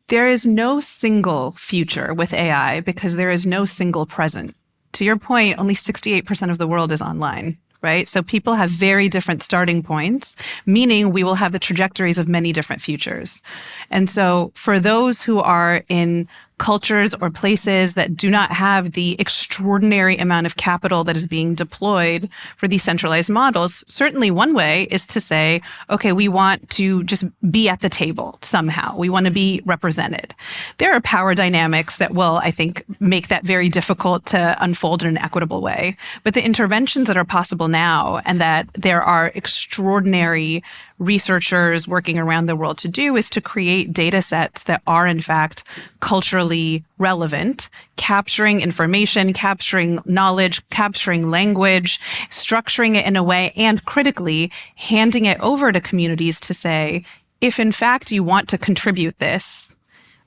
there is no single future with AI because there is no single present. To your point, only 68% of the world is online, right? So people have very different starting points, meaning we will have the trajectories of many different futures. And so for those who are in cultures or places that do not have the extraordinary amount of capital that is being deployed for these centralized models, certainly one way is to say, okay, we want to just be at the table somehow. We want to be represented. There are power dynamics that will, I think, make that very difficult to unfold in an equitable way. But the interventions that are possible now, and that there are extraordinary researchers working around the world to do, is to create data sets that are in fact culturally relevant, capturing information, capturing knowledge, capturing language, structuring it in a way, and critically handing it over to communities to say, if in fact you want to contribute this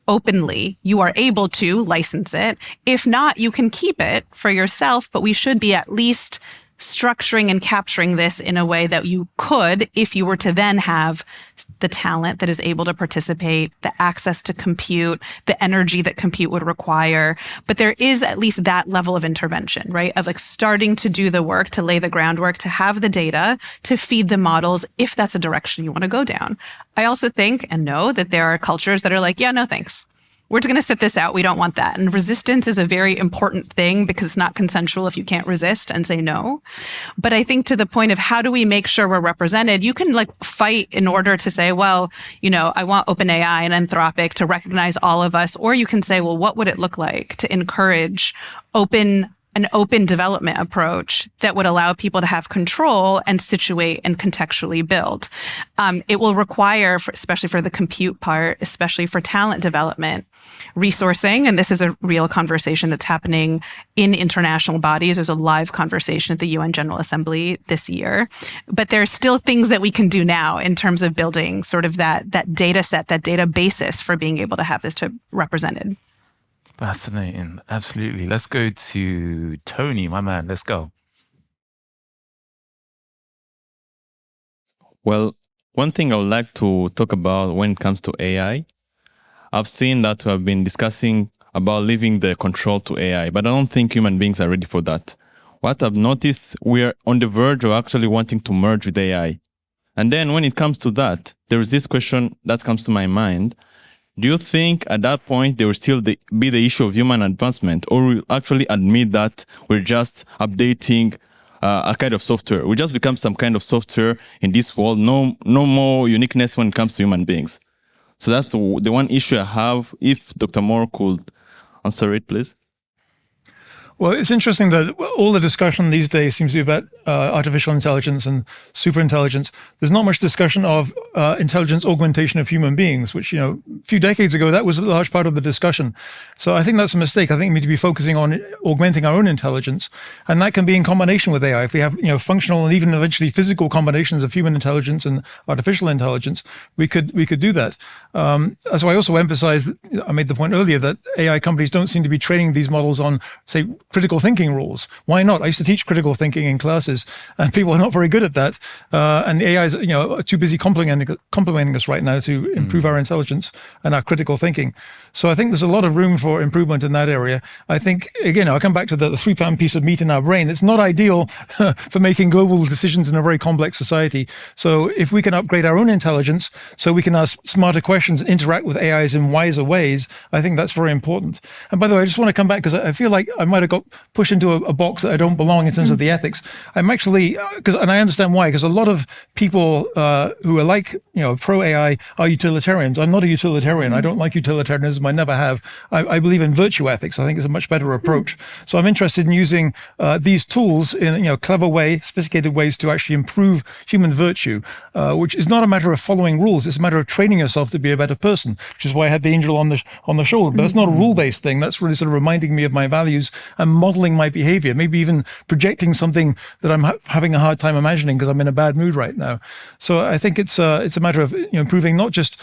openly, you are able to license it. If not, you can keep it for yourself, but we should be at least structuring and capturing this in a way that you could, if you were to then have the talent that is able to participate, the access to compute, the energy that compute would require. But there is at least that level of intervention, right? Of like starting to do the work, to lay the groundwork, to have the data, to feed the models, if that's a direction you want to go down. I also think and know that there are cultures that are like, yeah, no, thanks. We're just going to sit this out. We don't want that. And resistance is a very important thing because it's not consensual if you can't resist and say no. But I think to the point of how do we make sure we're represented, you can like fight in order to say, well, you know, I want OpenAI and Anthropic to recognize all of us. Or you can say, well, what would it look like to encourage an open development approach that would allow people to have control and situate and contextually build. It will require, especially for the compute part, especially for talent development, resourcing. And this is a real conversation that's happening in international bodies. There's a live conversation at the UN General Assembly this year. But there's still things that we can do now in terms of building sort of that data set, that data basis for being able to have this represented. Fascinating. Absolutely. Let's go to Tony, my man. Let's go. Well, one thing I would like to talk about when it comes to AI, I've seen that we have been discussing about leaving the control to AI, but I don't think human beings are ready for that. What I've noticed, we are on the verge of actually wanting to merge with AI. And then when it comes to that, there is this question that comes to my mind. Do you think at that point there will still be the issue of human advancement, or we'll actually admit that we're just updating a kind of software? We just become some kind of software in this world, no more uniqueness when it comes to human beings. So that's the one issue I have. If Dr. Moore could answer it, please. Well, it's interesting that all the discussion these days seems to be about artificial intelligence and superintelligence. There's not much discussion of intelligence augmentation of human beings, which, you know, a few decades ago, that was a large part of the discussion. So I think that's a mistake. I think we need to be focusing on augmenting our own intelligence. And that can be in combination with AI. If we have, you know, functional and even eventually physical combinations of human intelligence and artificial intelligence, we could do that. So I also emphasized, I made the point earlier that AI companies don't seem to be training these models on, say, critical thinking rules. Why not? I used to teach critical thinking in classes, and people are not very good at that. And the AI is, you know, too busy complimenting us right now to improve our intelligence and our critical thinking. So I think there's a lot of room for improvement in that area. I think, again, I'll come back to the 3-pound piece of meat in our brain. It's not ideal for making global decisions in a very complex society. So if we can upgrade our own intelligence so we can ask smarter questions and interact with AIs in wiser ways, I think that's very important. And by the way, I just want to come back because I feel like I might have got pushed into a box that I don't belong in terms of the ethics. I'm actually, and I understand why, because a lot of people who are like, you know, pro-AI are utilitarians. I'm not a utilitarian. I don't like utilitarianism. I never have. I believe in virtue ethics. I think it's a much better approach. So I'm interested in using these tools in, you know, clever way, sophisticated ways to actually improve human virtue, which is not a matter of following rules. It's a matter of training yourself to be a better person, which is why I had the angel on the shoulder. But that's not a rule-based thing. That's really sort of reminding me of my values and modeling my behavior, maybe even projecting something that I'm having a hard time imagining because I'm in a bad mood right now. So I think it's a matter of, you know, improving not just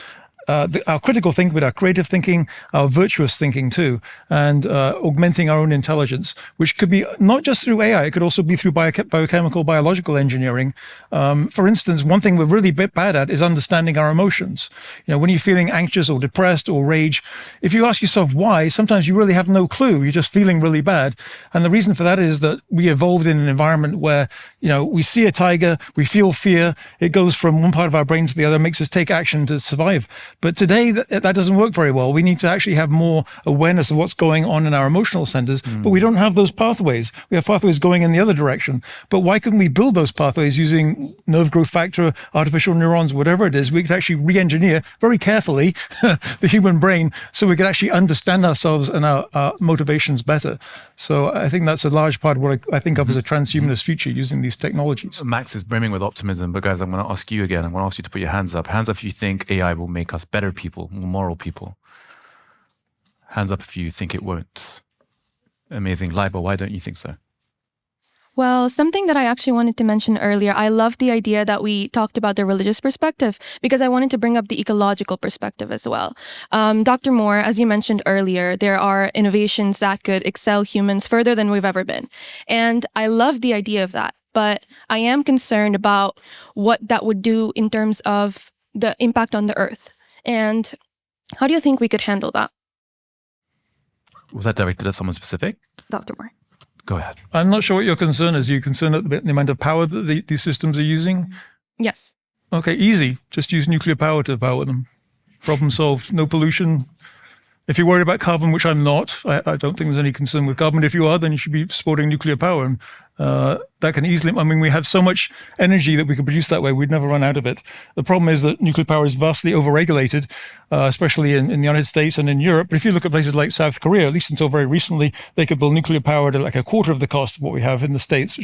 our critical thinking, but our creative thinking, our virtuous thinking too, and augmenting our own intelligence, which could be not just through AI, it could also be through biochemical, biological engineering. For instance, one thing we're really bad at is understanding our emotions. You know, when you're feeling anxious or depressed or rage, if you ask yourself why, sometimes you really have no clue. You're just feeling really bad. And the reason for that is that we evolved in an environment where, you know, we see a tiger, we feel fear, it goes from one part of our brain to the other, makes us take action to survive. But today, that doesn't work very well. We need to actually have more awareness of what's going on in our emotional centers, but we don't have those pathways. We have pathways going in the other direction. But why couldn't we build those pathways using nerve growth factor, artificial neurons, whatever it is? We could actually re-engineer very carefully the human brain so we could actually understand ourselves and our motivations better. So I think that's a large part of what I think of as a transhumanist future using these technologies. Max is brimming with optimism, but guys, I'm going to ask you again. I'm going to ask you to put your hands up. Hands up if you think AI will make us better people, more moral people. Hands up if you think it won't. Amazing. Liba, why don't you think so? Well, something that I actually wanted to mention earlier, I love the idea that we talked about the religious perspective because I wanted to bring up the ecological perspective as well. Dr. Moore, as you mentioned earlier, there are innovations that could excel humans further than we've ever been. And I love the idea of that, but I am concerned about what that would do in terms of the impact on the earth. And how do you think we could handle that? Was that directed at someone specific? Dr. Moore. Go ahead. I'm not sure what your concern is. Are you concerned at the amount of power that these systems are using? Yes. Okay, easy. Just use nuclear power to power them. Problem solved. No pollution. If you're worried about carbon, which I'm not, I don't think there's any concern with carbon. If you are, then you should be supporting nuclear power. And that can easily, I mean, we have so much energy that we can produce that way, we'd never run out of it. The problem is that nuclear power is vastly overregulated, especially in the United States and in Europe. But if you look at places like South Korea, at least until very recently, they could build nuclear power at like a quarter of the cost of what we have in the States.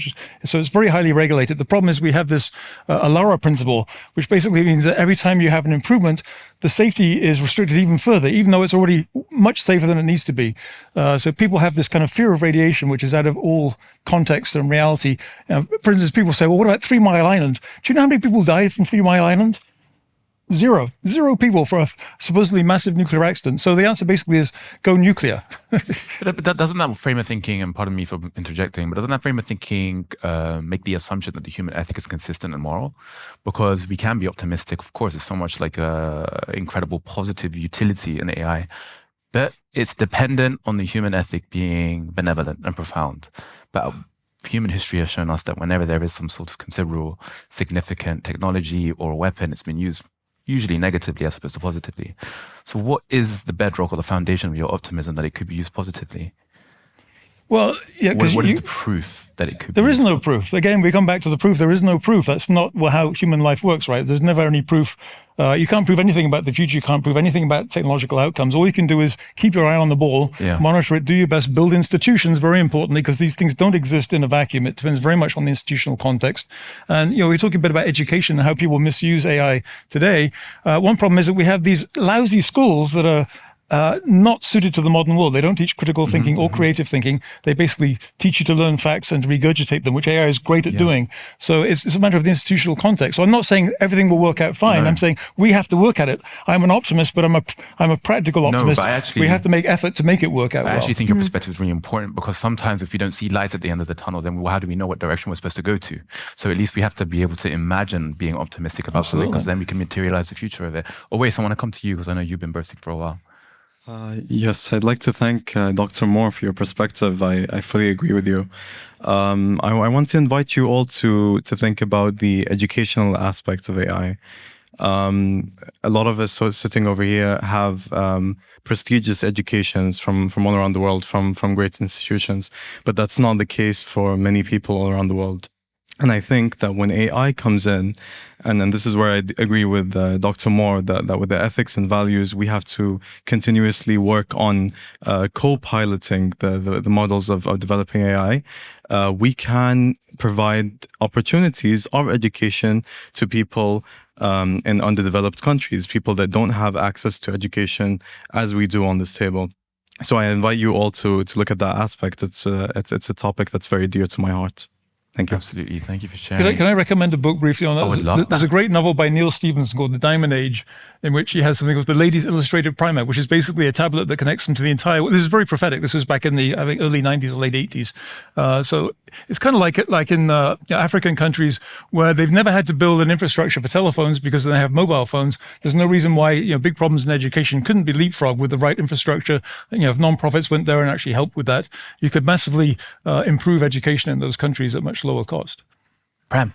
So it's very highly regulated. The problem is we have this ALARA principle, which basically means that every time you have an improvement, the safety is restricted even further, even though it's already much safer than it needs to be. So people have this kind of fear of radiation, which is out of all context and reality. For instance, people say, well, what about 3 Mile Island? Do you know how many people died from 3 Mile Island? Zero people for a supposedly massive nuclear accident. So the answer basically is go nuclear. But doesn't that frame of thinking, and pardon me for interjecting, but doesn't that frame of thinking make the assumption that the human ethic is consistent and moral? Because we can be optimistic, of course, there's so much like incredible positive utility in AI, but it's dependent on the human ethic being benevolent and profound. But human history has shown us that whenever there is some sort of considerable, significant technology or a weapon, it's been used usually negatively as opposed to positively. So what is the bedrock or the foundation of your optimism that it could be used positively? Well, yeah, because what is the proof that it could be? There is no proof. Again, we come back to the proof. There is no proof. That's not how human life works, right? There's never any proof. You can't prove anything about the future. You can't prove anything about technological outcomes. All you can do is keep your eye on the ball, monitor it, do your best, build institutions, very importantly, because these things don't exist in a vacuum. It depends very much on the institutional context. And, we're talking a bit about education and how people misuse AI today. One problem is that we have these lousy schools that are not suited to the modern world. They don't teach critical thinking or creative thinking. They basically teach you to learn facts and to regurgitate them, which AI is great at doing. So it's a matter of the institutional context. So I'm not saying everything will work out fine. No. I'm saying we have to work at it. I'm an optimist, but I'm a practical optimist. No, but actually, we have to make effort to make it work out well. I actually think your perspective is really important, because sometimes if we don't see light at the end of the tunnel, then how do we know what direction we're supposed to go to? So at least we have to be able to imagine being optimistic about something, because then we can materialize the future of it. Oh wait, so I want to come to you because I know you've been bursting for a while. Yes, I'd like to thank Dr. Moore for your perspective. I fully agree with you. I want to invite you all to think about the educational aspects of AI. A lot of us sitting over here have prestigious educations from all around the world, from great institutions, but that's not the case for many people all around the world. And I think that when AI comes in, and this is where I agree with Dr. Moore, that with the ethics and values, we have to continuously work on co-piloting the models of developing AI. We can provide opportunities of education to people in underdeveloped countries, people that don't have access to education as we do on this table. So I invite you all to look at that aspect. It's a topic that's very dear to my heart. Thank you. Absolutely. Thank you for sharing. Can I recommend a book briefly on that? I would love that. There's a great novel by Neil Stephenson called The Diamond Age, in which he has something called the Ladies Illustrated Primer, which is basically a tablet that connects them to the entire. This is very prophetic. This was back in the, I think, early 90s or late 80s. So it's kind of like in African countries where they've never had to build an infrastructure for telephones because they have mobile phones. There's no reason why big problems in education couldn't be leapfrogged with the right infrastructure. If nonprofits went there and actually helped with that, you could massively improve education in those countries at much lower cost. Prem.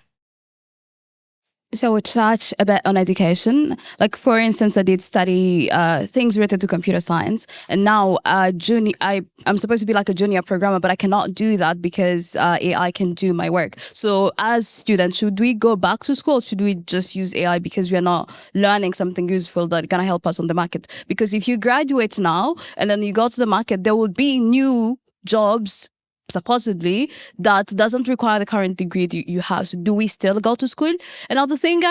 So touch a bit on education. Like for instance, I did study things related to computer science, and now I'm supposed to be like a junior programmer, but I cannot do that because AI can do my work. So as students, should we go back to school? Or should we just use AI because we are not learning something useful that's gonna help us on the market? Because if you graduate now and then you go to the market, there will be new jobs supposedly that doesn't require the current degree you have. So do we still go to school? Another thing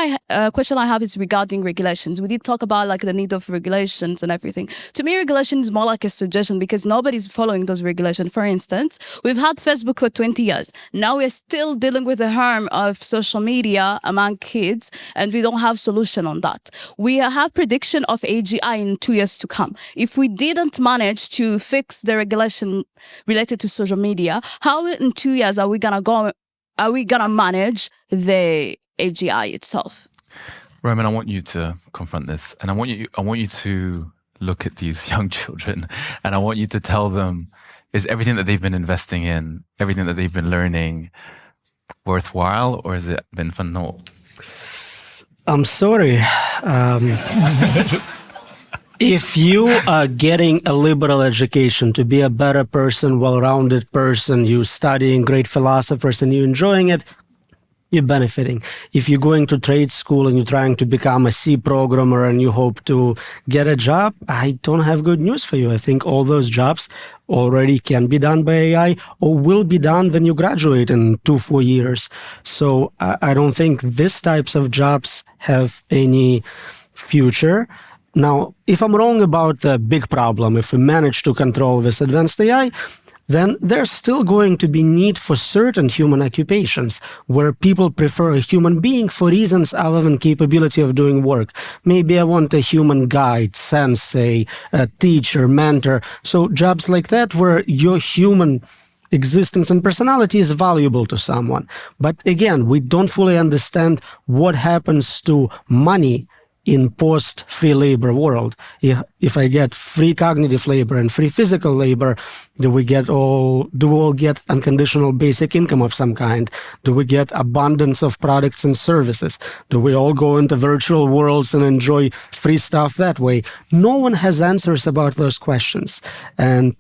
question I have is regarding regulations. We did talk about like the need of regulations and everything. To me, regulation is more like a suggestion because nobody's following those regulations. For instance, we've had Facebook for 20 years. Now we're still dealing with the harm of social media among kids, and we don't have solution on that. We have prediction of AGI in 2 years to come. If we didn't manage to fix the regulation related to social media, how in 2 years are we gonna manage the AGI itself? Roman, I want you to confront this, and I want you to look at these young children, and I want you to tell them, is everything that they've been investing in, everything that they've been learning, worthwhile, or has it been for naught? I'm sorry. If you are getting a liberal education to be a better person, well-rounded person, you're studying great philosophers and you're enjoying it, you're benefiting. If you're going to trade school and you're trying to become a C programmer and you hope to get a job, I don't have good news for you. I think all those jobs already can be done by AI or will be done when you graduate in 2-4 years. So I don't think these types of jobs have any future. Now, if I'm wrong about the big problem, if we manage to control this advanced AI, then there's still going to be need for certain human occupations where people prefer a human being for reasons other than capability of doing work. Maybe I want a human guide, sensei, a teacher, mentor. So jobs like that where your human existence and personality is valuable to someone. But again, we don't fully understand what happens to money in post-free labor world. If I get free cognitive labor and free physical labor, do we all get unconditional basic income of some kind? Do we get abundance of products and services? Do we all go into virtual worlds and enjoy free stuff that way? No one has answers about those questions. And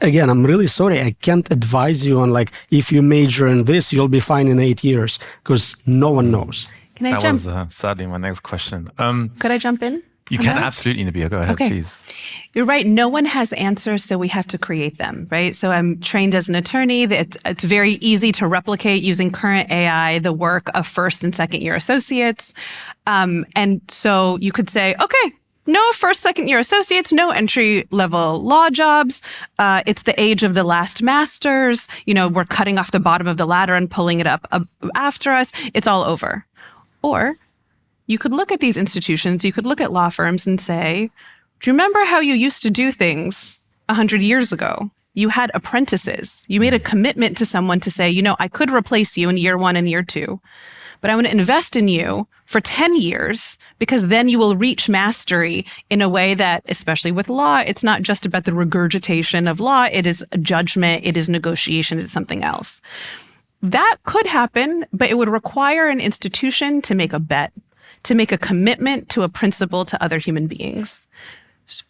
again, I'm really sorry. I can't advise you on like, if you major in this, you'll be fine in 8 years, because no one knows. Can I jump? That was sadly my next question. Could I jump in? You can absolutely, Nabiha. Go ahead, please. You're right. No one has answers, so we have to create them, right? So I'm trained as an attorney. It's very easy to replicate using current AI the work of first and second year associates. And so you could say, okay, no first, second year associates, no entry level law jobs. It's the age of the last masters. We're cutting off the bottom of the ladder and pulling it up after us. It's all over. Or you could look at these institutions, you could look at law firms and say, do you remember how you used to do things 100 years ago? You had apprentices. You made a commitment to someone to say, I could replace you in year 1 and year 2, but I want to invest in you for 10 years because then you will reach mastery in a way that, especially with law, it's not just about the regurgitation of law. It is a judgment. It is negotiation. It is something else. That could happen, but it would require an institution to make a bet, to make a commitment to a principle to other human beings.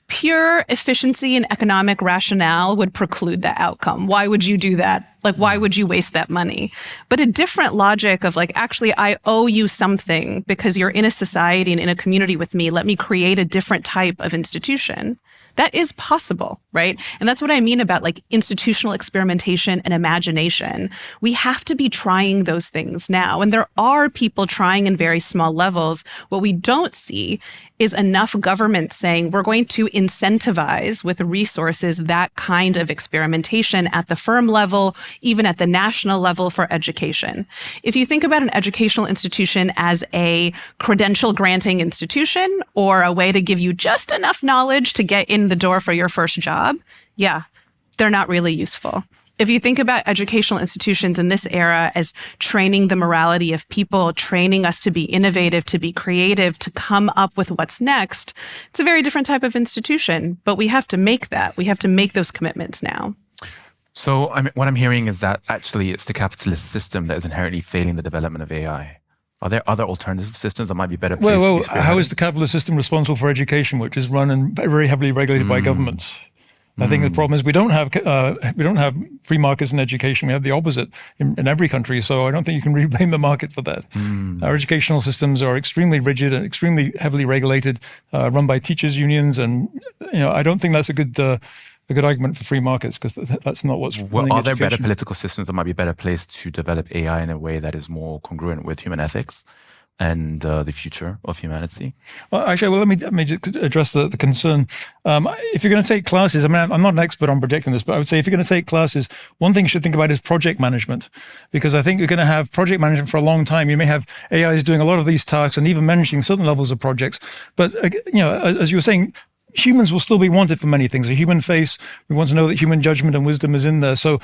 Pure efficiency and economic rationale would preclude that outcome. Why would you do that? Like, why would you waste that money? But a different logic of like, actually, I owe you something because you're in a society and in a community with me. Let me create a different type of institution. That is possible, right? And that's what I mean about like institutional experimentation and imagination. We have to be trying those things now. And there are people trying in very small levels. What we don't see is enough government saying we're going to incentivize with resources that kind of experimentation at the firm level, even at the national level for education. If you think about an educational institution as a credential granting institution or a way to give you just enough knowledge to get in the door for your first job, yeah, they're not really useful. If you think about educational institutions in this era as training the morality of people, training us to be innovative, to be creative, to come up with what's next, it's a very different type of institution. But we have to make that. We have to make those commitments now. So what I'm hearing is that actually it's the capitalist system that is inherently failing the development of AI. Are there other alternative systems that might be better placed? Well, to be how is spearheaded? the capitalist system responsible for education, which is run and very heavily regulated by governments? I think the problem is we don't have free markets in education. We have the opposite in every country. So I don't think you can really blame the market for that. Our educational systems are extremely rigid and extremely heavily regulated, run by teachers' unions, and I don't think that's a good argument for free markets, because that's not what's. Well, are there better education. political systems that might be better placed to develop AI in a way that is more congruent with human ethics and the future of humanity? Well, actually, let me just address the concern. If you're going to take classes, I mean, I'm not an expert on predicting this, but I would say if you're going to take classes, one thing you should think about is project management, because I think you're going to have project management for a long time. You may have AIs doing a lot of these tasks and even managing certain levels of projects. But, as you were saying, humans will still be wanted for many things. A human face, we want to know that human judgment and wisdom is in there. So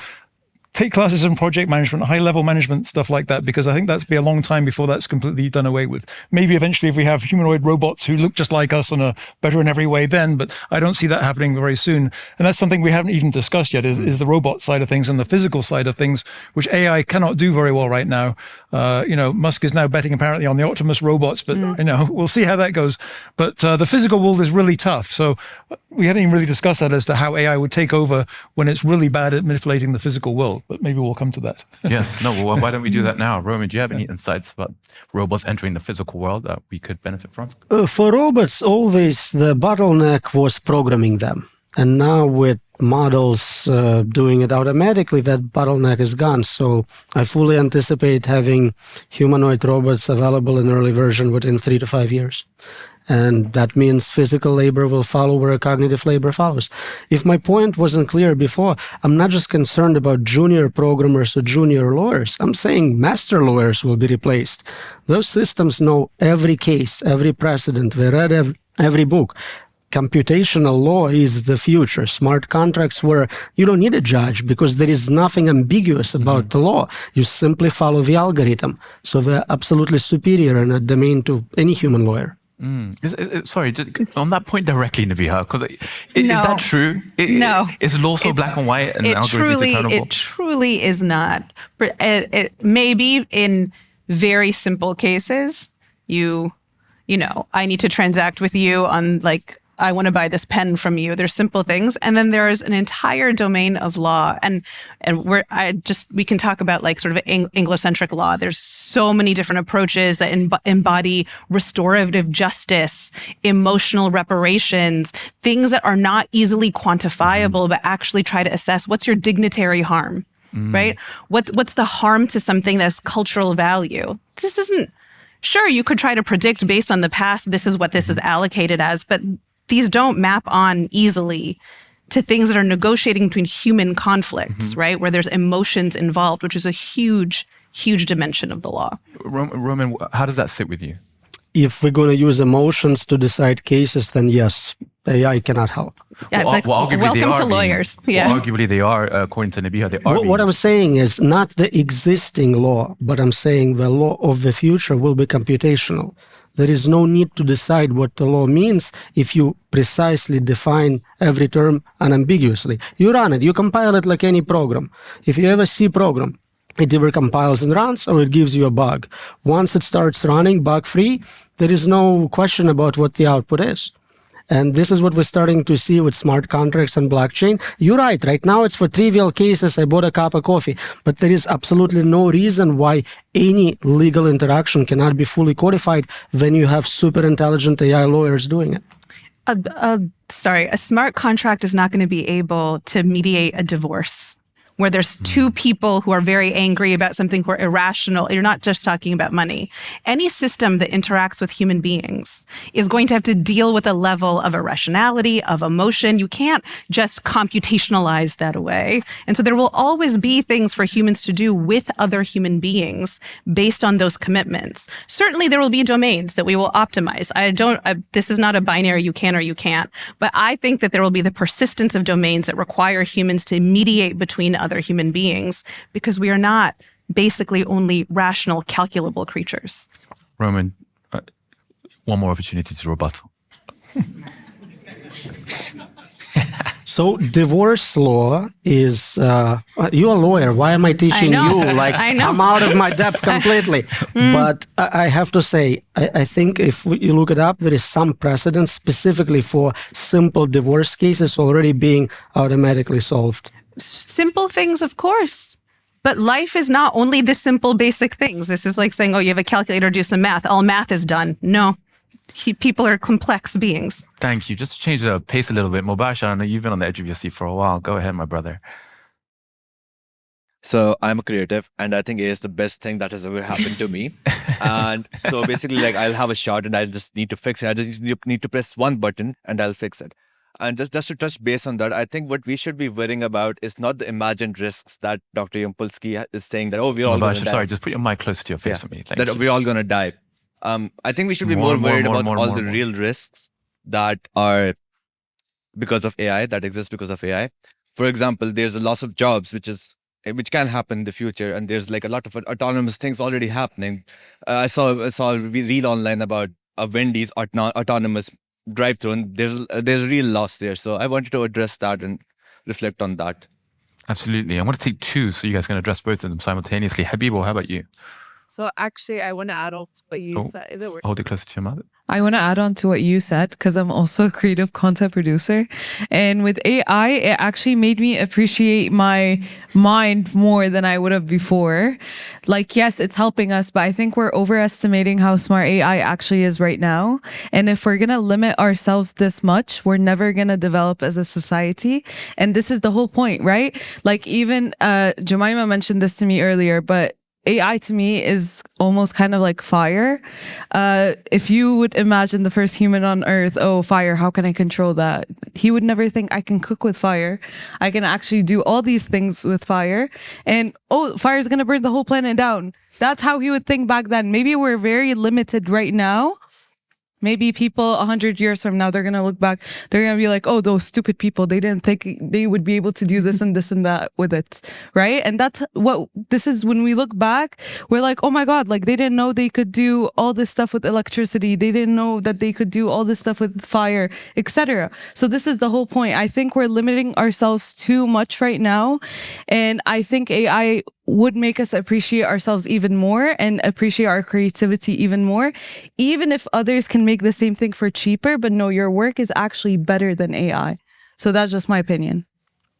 take classes in project management, high-level management, stuff like that, because I think that's be a long time before that's completely done away with. Maybe eventually if we have humanoid robots who look just like us and are better in every way then, but I don't see that happening very soon. And that's something we haven't even discussed yet, is the robot side of things and the physical side of things, which AI cannot do very well right now. Musk is now betting apparently on the Optimus robots, but we'll see how that goes. But the physical world is really tough. So we haven't even really discussed that as to how AI would take over when it's really bad at manipulating the physical world. But maybe we'll come to that. Yes. No, well, why don't we do that now? Roman, do you have any insights about robots entering the physical world that we could benefit from? For robots, always the bottleneck was programming them. And now with models doing it automatically, that bottleneck is gone. So I fully anticipate having humanoid robots available in early version within 3 to 5 years. And that means physical labor will follow where cognitive labor follows. If my point wasn't clear before, I'm not just concerned about junior programmers or junior lawyers. I'm saying master lawyers will be replaced. Those systems know every case, every precedent. They read every book. Computational law is the future. Smart contracts where you don't need a judge because there is nothing ambiguous about the law. You simply follow the algorithm. So they're absolutely superior in a domain to any human lawyer. Sorry, on that point directly, Nabiha, because is that true? No. Is law so black and white and algorithmically determinable? It truly is not. Maybe in very simple cases, I need to transact with you on I want to buy this pen from you. There's simple things. And then there's an entire domain of law. And we can talk about sort of Anglo-centric law. There's so many different approaches that embody restorative justice, emotional reparations, things that are not easily quantifiable, but actually try to assess what's your dignitary harm, right? What's the harm to something that's cultural value? This isn't, sure, you could try to predict based on the past, this is what this is allocated as, but these don't map on easily to things that are negotiating between human conflicts, right? Where there's emotions involved, which is a huge, huge dimension of the law. Roman, how does that sit with you? If we're going to use emotions to decide cases, then yes, AI cannot help. Yeah, welcome to lawyers. Arguably they are, according to Nabiha, they are. What I'm saying is not the existing law, but I'm saying the law of the future will be computational. There is no need to decide what the law means if you precisely define every term unambiguously. You run it, you compile it like any program. If you have a C program, it either compiles and runs or it gives you a bug. Once it starts running bug-free, there is no question about what the output is. And this is what we're starting to see with smart contracts and blockchain. You're right now it's for trivial cases, I bought a cup of coffee, but there is absolutely no reason why any legal interaction cannot be fully codified when you have super intelligent AI lawyers doing it. A smart contract is not going to be able to mediate a divorce where there's two people who are very angry about something who are irrational. You're not just talking about money. Any system that interacts with human beings is going to have to deal with a level of irrationality, of emotion. You can't just computationalize that away. And so there will always be things for humans to do with other human beings based on those commitments. Certainly there will be domains that we will optimize. This is not a binary you can or you can't, but I think that there will be the persistence of domains that require humans to mediate between other human beings, because we are not basically only rational, calculable creatures. Roman, one more opportunity to rebuttal. So divorce law is, you're a lawyer. Why am I teaching know. you? Like, I know. I'm out of my depth completely. But I have to say, I think if you look it up, there is some precedent specifically for simple divorce cases already being automatically solved. Simple things, of course. But life is not only the simple, basic things. This is like saying, oh, you have a calculator, do some math. All math is done. No. People are complex beings. Thank you. Just to change the pace a little bit, Mubashir, I know you've been on the edge of your seat for a while. Go ahead, my brother. So I'm a creative, and I think AI is the best thing that has ever happened to me. And so basically, like, I'll have a shot, and I just need to fix it. I just need to press one button, and I'll fix it. And just to touch base on that, I think what we should be worrying about is not the imagined risks that Dr. Yampolskiy is saying that, oh, we're all going to die. Sorry, just put your mic closer to your face for me. Thank you. We're all going to die. I think we should be more worried about all the real risks that are because of AI, that exist because of AI. For example, there's a loss of jobs, which can happen in the future, and there's like a lot of autonomous things already happening. I saw a reel online about a Wendy's autonomous drive-through, and there's a real loss there. So I wanted to address that and reflect on that. Absolutely. I'm going to take two, so you guys can address both of them simultaneously. Habibo, how about you? So actually, I want to add on to what you said. Is it working? Hold it closer to your mouth. I want to add on to what you said because I'm also a creative content producer. And with AI, it actually made me appreciate my mind more than I would have before. Like, yes, it's helping us, but I think we're overestimating how smart AI actually is right now. And if we're going to limit ourselves this much, we're never going to develop as a society. And this is the whole point, right? Like, even Jemima mentioned this to me earlier, but AI to me is almost kind of like fire. If you would imagine the first human on earth, oh, fire, how can I control that? He would never think I can cook with fire. I can actually do all these things with fire. And, oh, fire is going to burn the whole planet down. That's how he would think back then. Maybe we're very limited right now. Maybe people 100 years from now, they're going to look back. They're going to be like, oh, those stupid people, they didn't think they would be able to do this and this and that with it. Right. And that's what this is. When we look back, we're like, oh my God, like they didn't know they could do all this stuff with electricity. They didn't know that they could do all this stuff with fire, etc. So this is the whole point. I think we're limiting ourselves too much right now. And I think AI would make us appreciate ourselves even more and appreciate our creativity even more, even if others can make the same thing for cheaper, but no, your work is actually better than AI. So that's just my opinion.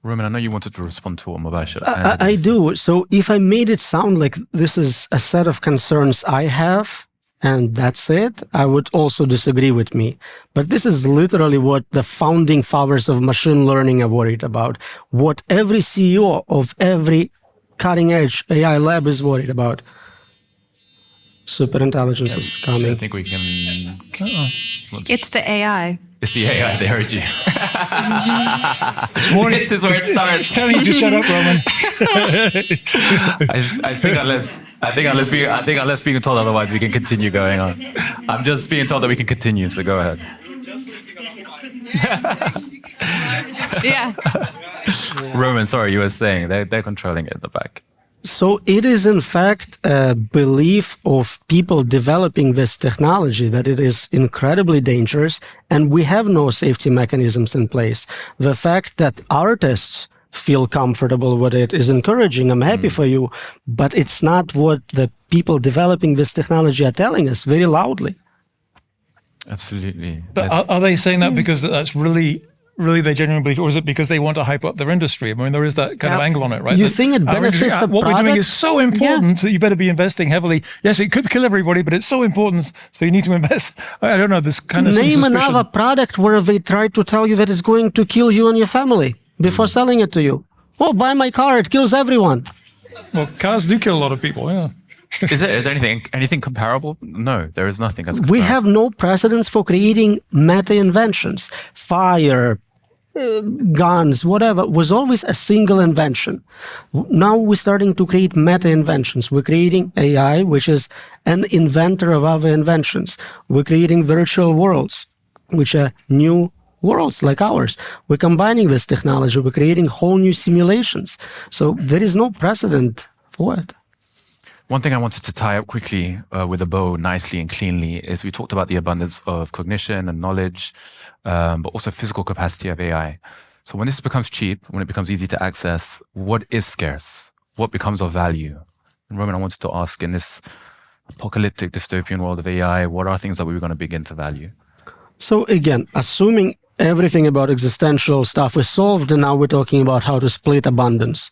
Roman, I know you wanted to respond to what Mubashir. I do. So if I made it sound like this is a set of concerns I have, and that's it, I would also disagree with me. But this is literally what the founding fathers of machine learning are worried about, what every CEO of every cutting-edge AI lab is worried about. Superintelligence is coming. I think we can... It's the AI. It's the AI, they heard you. This is where it starts. It's telling you to shut up, Roman. I think unless being told otherwise, we can continue going on. I'm just being told that we can continue, so go ahead. Yeah. Roman, sorry, you were saying they're controlling it at the back. So it is in fact a belief of people developing this technology that it is incredibly dangerous and we have no safety mechanisms in place. The fact that artists feel comfortable with it is encouraging. I'm happy for you, but it's not what the people developing this technology are telling us very loudly. Absolutely. But are they saying that because that's really they genuinely believe, or is it because they want to hype up their industry? I mean, there is that kind of angle on it, right? You think it benefits the what product? we're doing is so important that you better be investing heavily. Yes, it could kill everybody, but it's so important, so you need to invest. I don't know, this kind of Name another product where they try to tell you that it's going to kill you and your family before selling it to you. Oh, buy my car, it kills everyone. Well, cars do kill a lot of people, yeah. Is there anything comparable? No, there is nothing. We have no precedents for creating meta-inventions. Fire, guns, whatever, was always a single invention. Now we're starting to create meta-inventions. We're creating AI, which is an inventor of other inventions. We're creating virtual worlds, which are new worlds like ours. We're combining this technology. We're creating whole new simulations. So there is no precedent for it. One thing I wanted to tie up quickly with a bow nicely and cleanly is we talked about the abundance of cognition and knowledge, but also physical capacity of AI. So when this becomes cheap, when it becomes easy to access, what is scarce? What becomes of value? And Roman, I wanted to ask, in this apocalyptic dystopian world of AI, what are things that we were going to begin to value? So again, assuming everything about existential stuff is solved, and now we're talking about how to split abundance.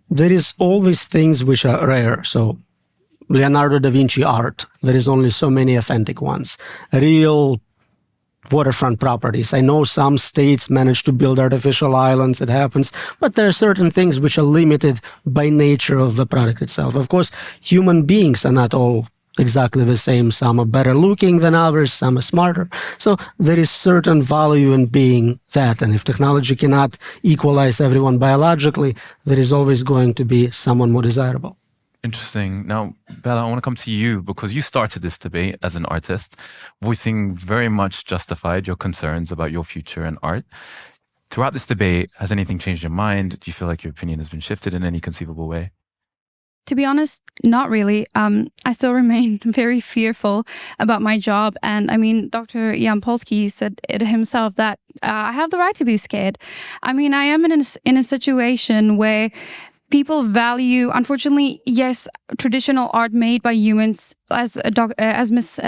There is always things which are rare. So Leonardo da Vinci art, there is only so many authentic ones. Real waterfront properties. I know some states manage to build artificial islands, it happens, but there are certain things which are limited by nature of the product itself. Of course, human beings are not all exactly the same. Some are better looking than others, some are smarter. So there is certain value in being that. And if technology cannot equalize everyone biologically, there is always going to be someone more desirable. Interesting. Now, Bella, I want to come to you because you started this debate as an artist, voicing very much justified your concerns about your future in art. Throughout this debate, has anything changed your mind? Do you feel like your opinion has been shifted in any conceivable way? To be honest, not really. I still remain very fearful about my job. And I mean, Dr. Yampolskiy said it himself that I have the right to be scared. I mean, I am in a situation where people value, unfortunately, yes, traditional art made by humans, as Ms.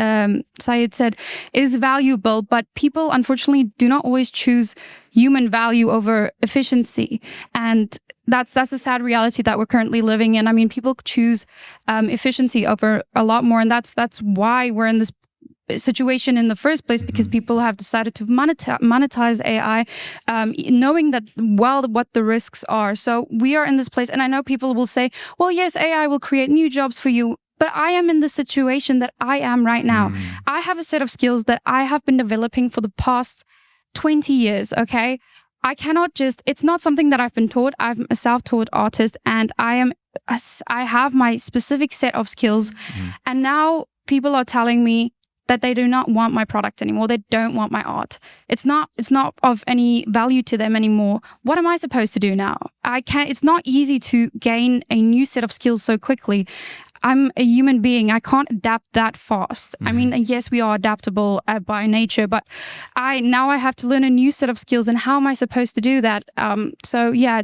Syed said, is valuable, but people unfortunately do not always choose human value over efficiency. And that's a sad reality that we're currently living in. I mean, people choose efficiency over a lot more, and that's why we're in this situation in the first place, because people have decided to monetize AI, knowing that what the risks are. So we are in this place, and I know people will say, well, yes, AI will create new jobs for you, but I am in the situation that I am right now. I have a set of skills that I have been developing for the past 20 years, okay? I cannot it's not something that I've been taught. I'm a self-taught artist, and I have my specific set of skills. And now people are telling me that they do not want my product anymore. They don't want my art. It's not of any value to them anymore. What am I supposed to do now? It's not easy to gain a new set of skills so quickly. I'm a human being. I can't adapt that fast. I mean, yes, we are adaptable by nature, but I have to learn a new set of skills, and how am I supposed to do that? So yeah,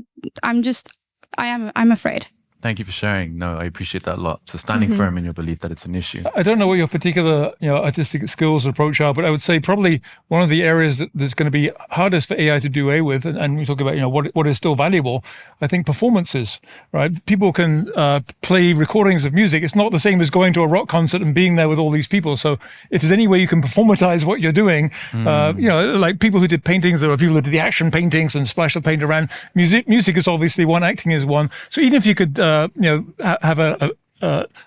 I'm afraid. Thank you for sharing. No, I appreciate that a lot. So standing firm in your belief that it's an issue. I don't know what your particular artistic skills or approach are, but I would say probably one of the areas that's going to be hardest for AI to do away with, and we talk about what is still valuable, I think performances, right? People can play recordings of music. It's not the same as going to a rock concert and being there with all these people. So if there's any way you can performatize what you're doing, like people who did paintings, there were people who did the action paintings and splash the paint around. Music is obviously one, acting is one. So even if you could have a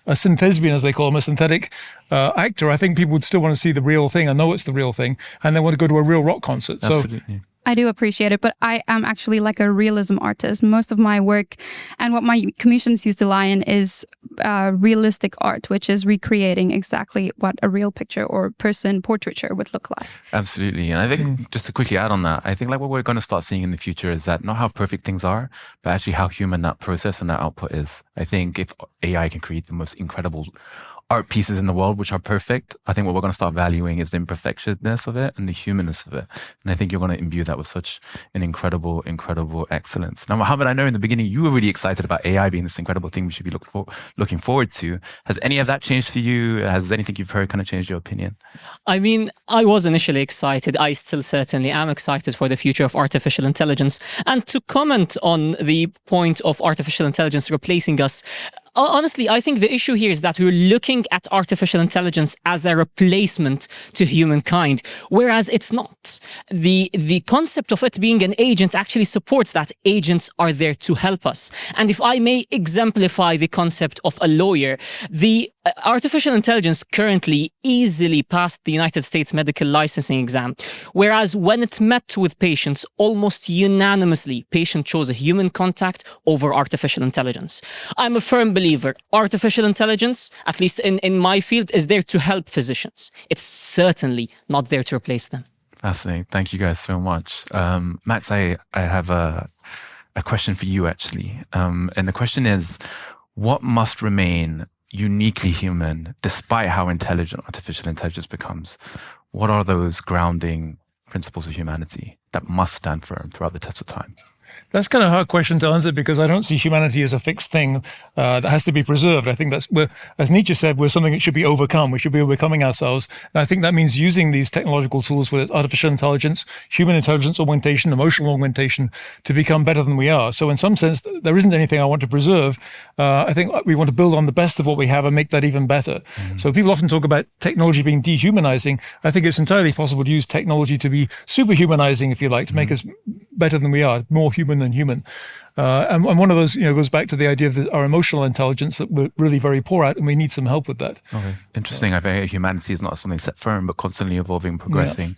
synthesbian, as they call them, a synthetic actor, I think people would still want to see the real thing and know it's the real thing, and they want to go to a real rock concert. Absolutely. I do appreciate it, but I am actually like a realism artist. Most of my work and what my commissions used to lie in is realistic art, which is recreating exactly what a real picture or person portraiture would look like. Absolutely. And I think just to quickly add on that, I think like what we're going to start seeing in the future is that not how perfect things are, but actually how human that process and that output is. I think if AI can create the most incredible art pieces in the world which are perfect, I think what we're going to start valuing is the imperfectionness of it and the humanness of it. And I think you're going to imbue that with such an incredible excellence. Now, Mohammed, I know in the beginning you were really excited about AI being this incredible thing we should be looking forward to. Has any of that changed for you? Has anything you've heard kind of changed your opinion? I mean, I was initially excited. I still certainly am excited for the future of artificial intelligence. And to comment on the point of artificial intelligence replacing us, honestly, I think the issue here is that we're looking at artificial intelligence as a replacement to humankind, whereas it's not. The concept of it being an agent actually supports that agents are there to help us. And if I may exemplify the concept of a lawyer, the artificial intelligence currently easily passed the United States medical licensing exam, whereas when it met with patients, almost unanimously, patient chose a human contact over artificial intelligence. I'm a firm believer, artificial intelligence, at least in my field, is there to help physicians. It's certainly not there to replace them. Fascinating. Thank you guys so much. Max, I have a question for you actually. And the question is, what must remain uniquely human despite how intelligent artificial intelligence becomes? What are those grounding principles of humanity? that must stand firm throughout the test of time? That's kind of a hard question to answer because I don't see humanity as a fixed thing that has to be preserved. I think as Nietzsche said, we're something that should be overcome. We should be overcoming ourselves. And I think that means using these technological tools, whether it's artificial intelligence, human intelligence augmentation, emotional augmentation, to become better than we are. So in some sense, there isn't anything I want to preserve. I think we want to build on the best of what we have and make that even better. So people often talk about technology being dehumanizing. I think it's entirely possible to use technology to be superhumanizing, if you like, to make us better than we are, more human than human. And one of those, goes back to the idea of our emotional intelligence that we're really very poor at, and we need some help with that. Okay. Interesting. I think humanity is not something set firm, but constantly evolving, progressing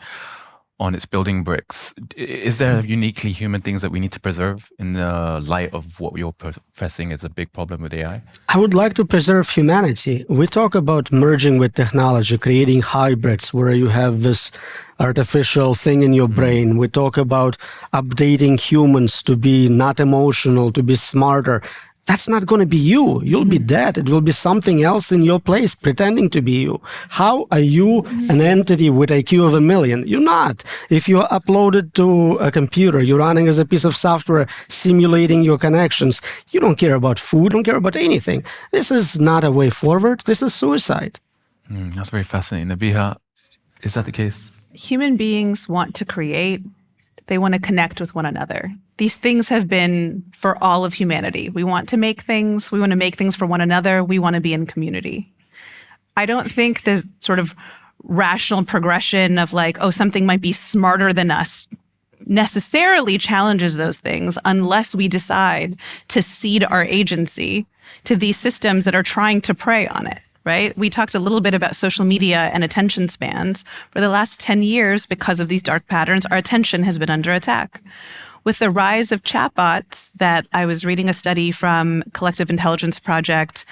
on its building bricks. Is there uniquely human things that we need to preserve in the light of what you're professing is a big problem with AI? I would like to preserve humanity. We talk about merging with technology, creating hybrids where you have this artificial thing in your brain. We talk about updating humans to be not emotional, to be smarter. That's not going to be you. You'll be dead. It will be something else in your place pretending to be you. How are you an entity with IQ of 1 million? You're not. If you're uploaded to a computer, you're running as a piece of software simulating your connections. You don't care about food, don't care about anything. This is not a way forward. This is suicide. That's very fascinating. Nabiha, is that the case? Human beings want to create. They want to connect with one another. These things have been for all of humanity. We want to make things. We want to make things for one another. We want to be in community. I don't think the sort of rational progression of like, oh, something might be smarter than us necessarily challenges those things unless we decide to cede our agency to these systems that are trying to prey on it. Right? We talked a little bit about social media and attention spans. For the last 10 years, because of these dark patterns, our attention has been under attack. With the rise of chatbots that I was reading a study from Collective Intelligence Project,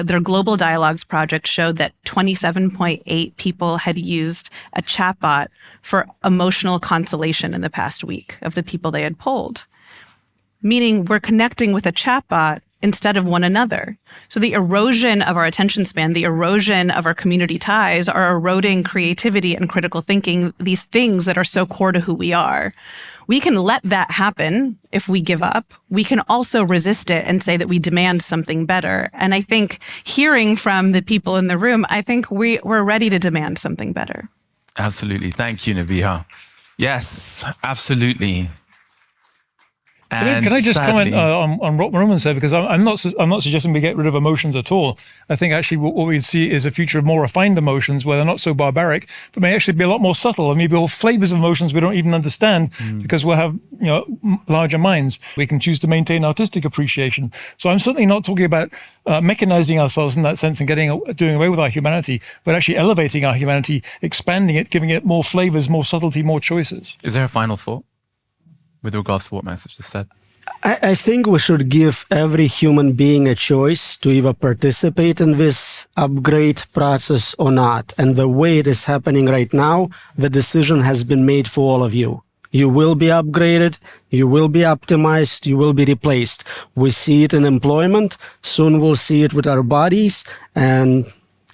their Global Dialogues project showed that 27.8 people had used a chatbot for emotional consolation in the past week of the people they had polled. Meaning we're connecting with a chatbot instead of one another. So the erosion of our attention span, the erosion of our community ties are eroding creativity and critical thinking, these things that are so core to who we are. We can let that happen if we give up. We can also resist it and say that we demand something better. And I think hearing from the people in the room, I think we're ready to demand something better. Absolutely. Thank you, Nabiha. Yes, absolutely. Can I just comment on what Roman said? Because I'm not suggesting we get rid of emotions at all. I think actually what we see is a future of more refined emotions where they're not so barbaric, but may actually be a lot more subtle. And maybe all flavors of emotions we don't even understand because we'll have larger minds. We can choose to maintain artistic appreciation. So I'm certainly not talking about mechanizing ourselves in that sense and doing away with our humanity, but actually elevating our humanity, expanding it, giving it more flavors, more subtlety, more choices. Is there a final thought with regards to what Message just said? I think we should give every human being a choice to either participate in this upgrade process or not. And the way it is happening right now, the decision has been made for all of you. You will be upgraded, you will be optimized, you will be replaced. We see it in employment, soon we'll see it with our bodies, and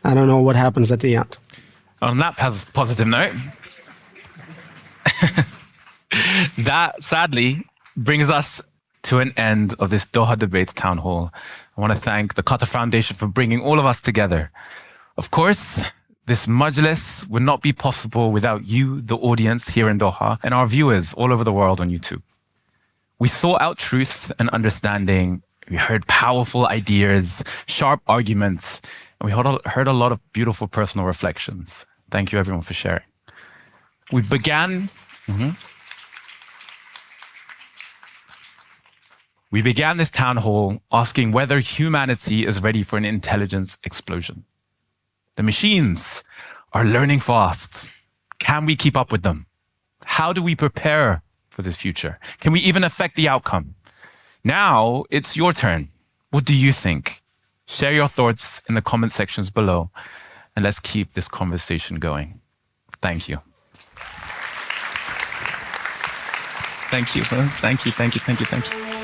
I don't know what happens at the end. On that positive note, that sadly brings us to an end of this Doha Debates Town Hall. I want to thank the Qatar Foundation for bringing all of us together. Of course, this majlis would not be possible without you, the audience here in Doha, and our viewers all over the world on YouTube. We sought out truth and understanding. We heard powerful ideas, sharp arguments, and we heard a lot of beautiful personal reflections. Thank you everyone for sharing. We began... We began this town hall asking whether humanity is ready for an intelligence explosion. The machines are learning fast. Can we keep up with them? How do we prepare for this future? Can we even affect the outcome? Now it's your turn. What do you think? Share your thoughts in the comment sections below, and let's keep this conversation going. Thank you. Thank you. Thank you.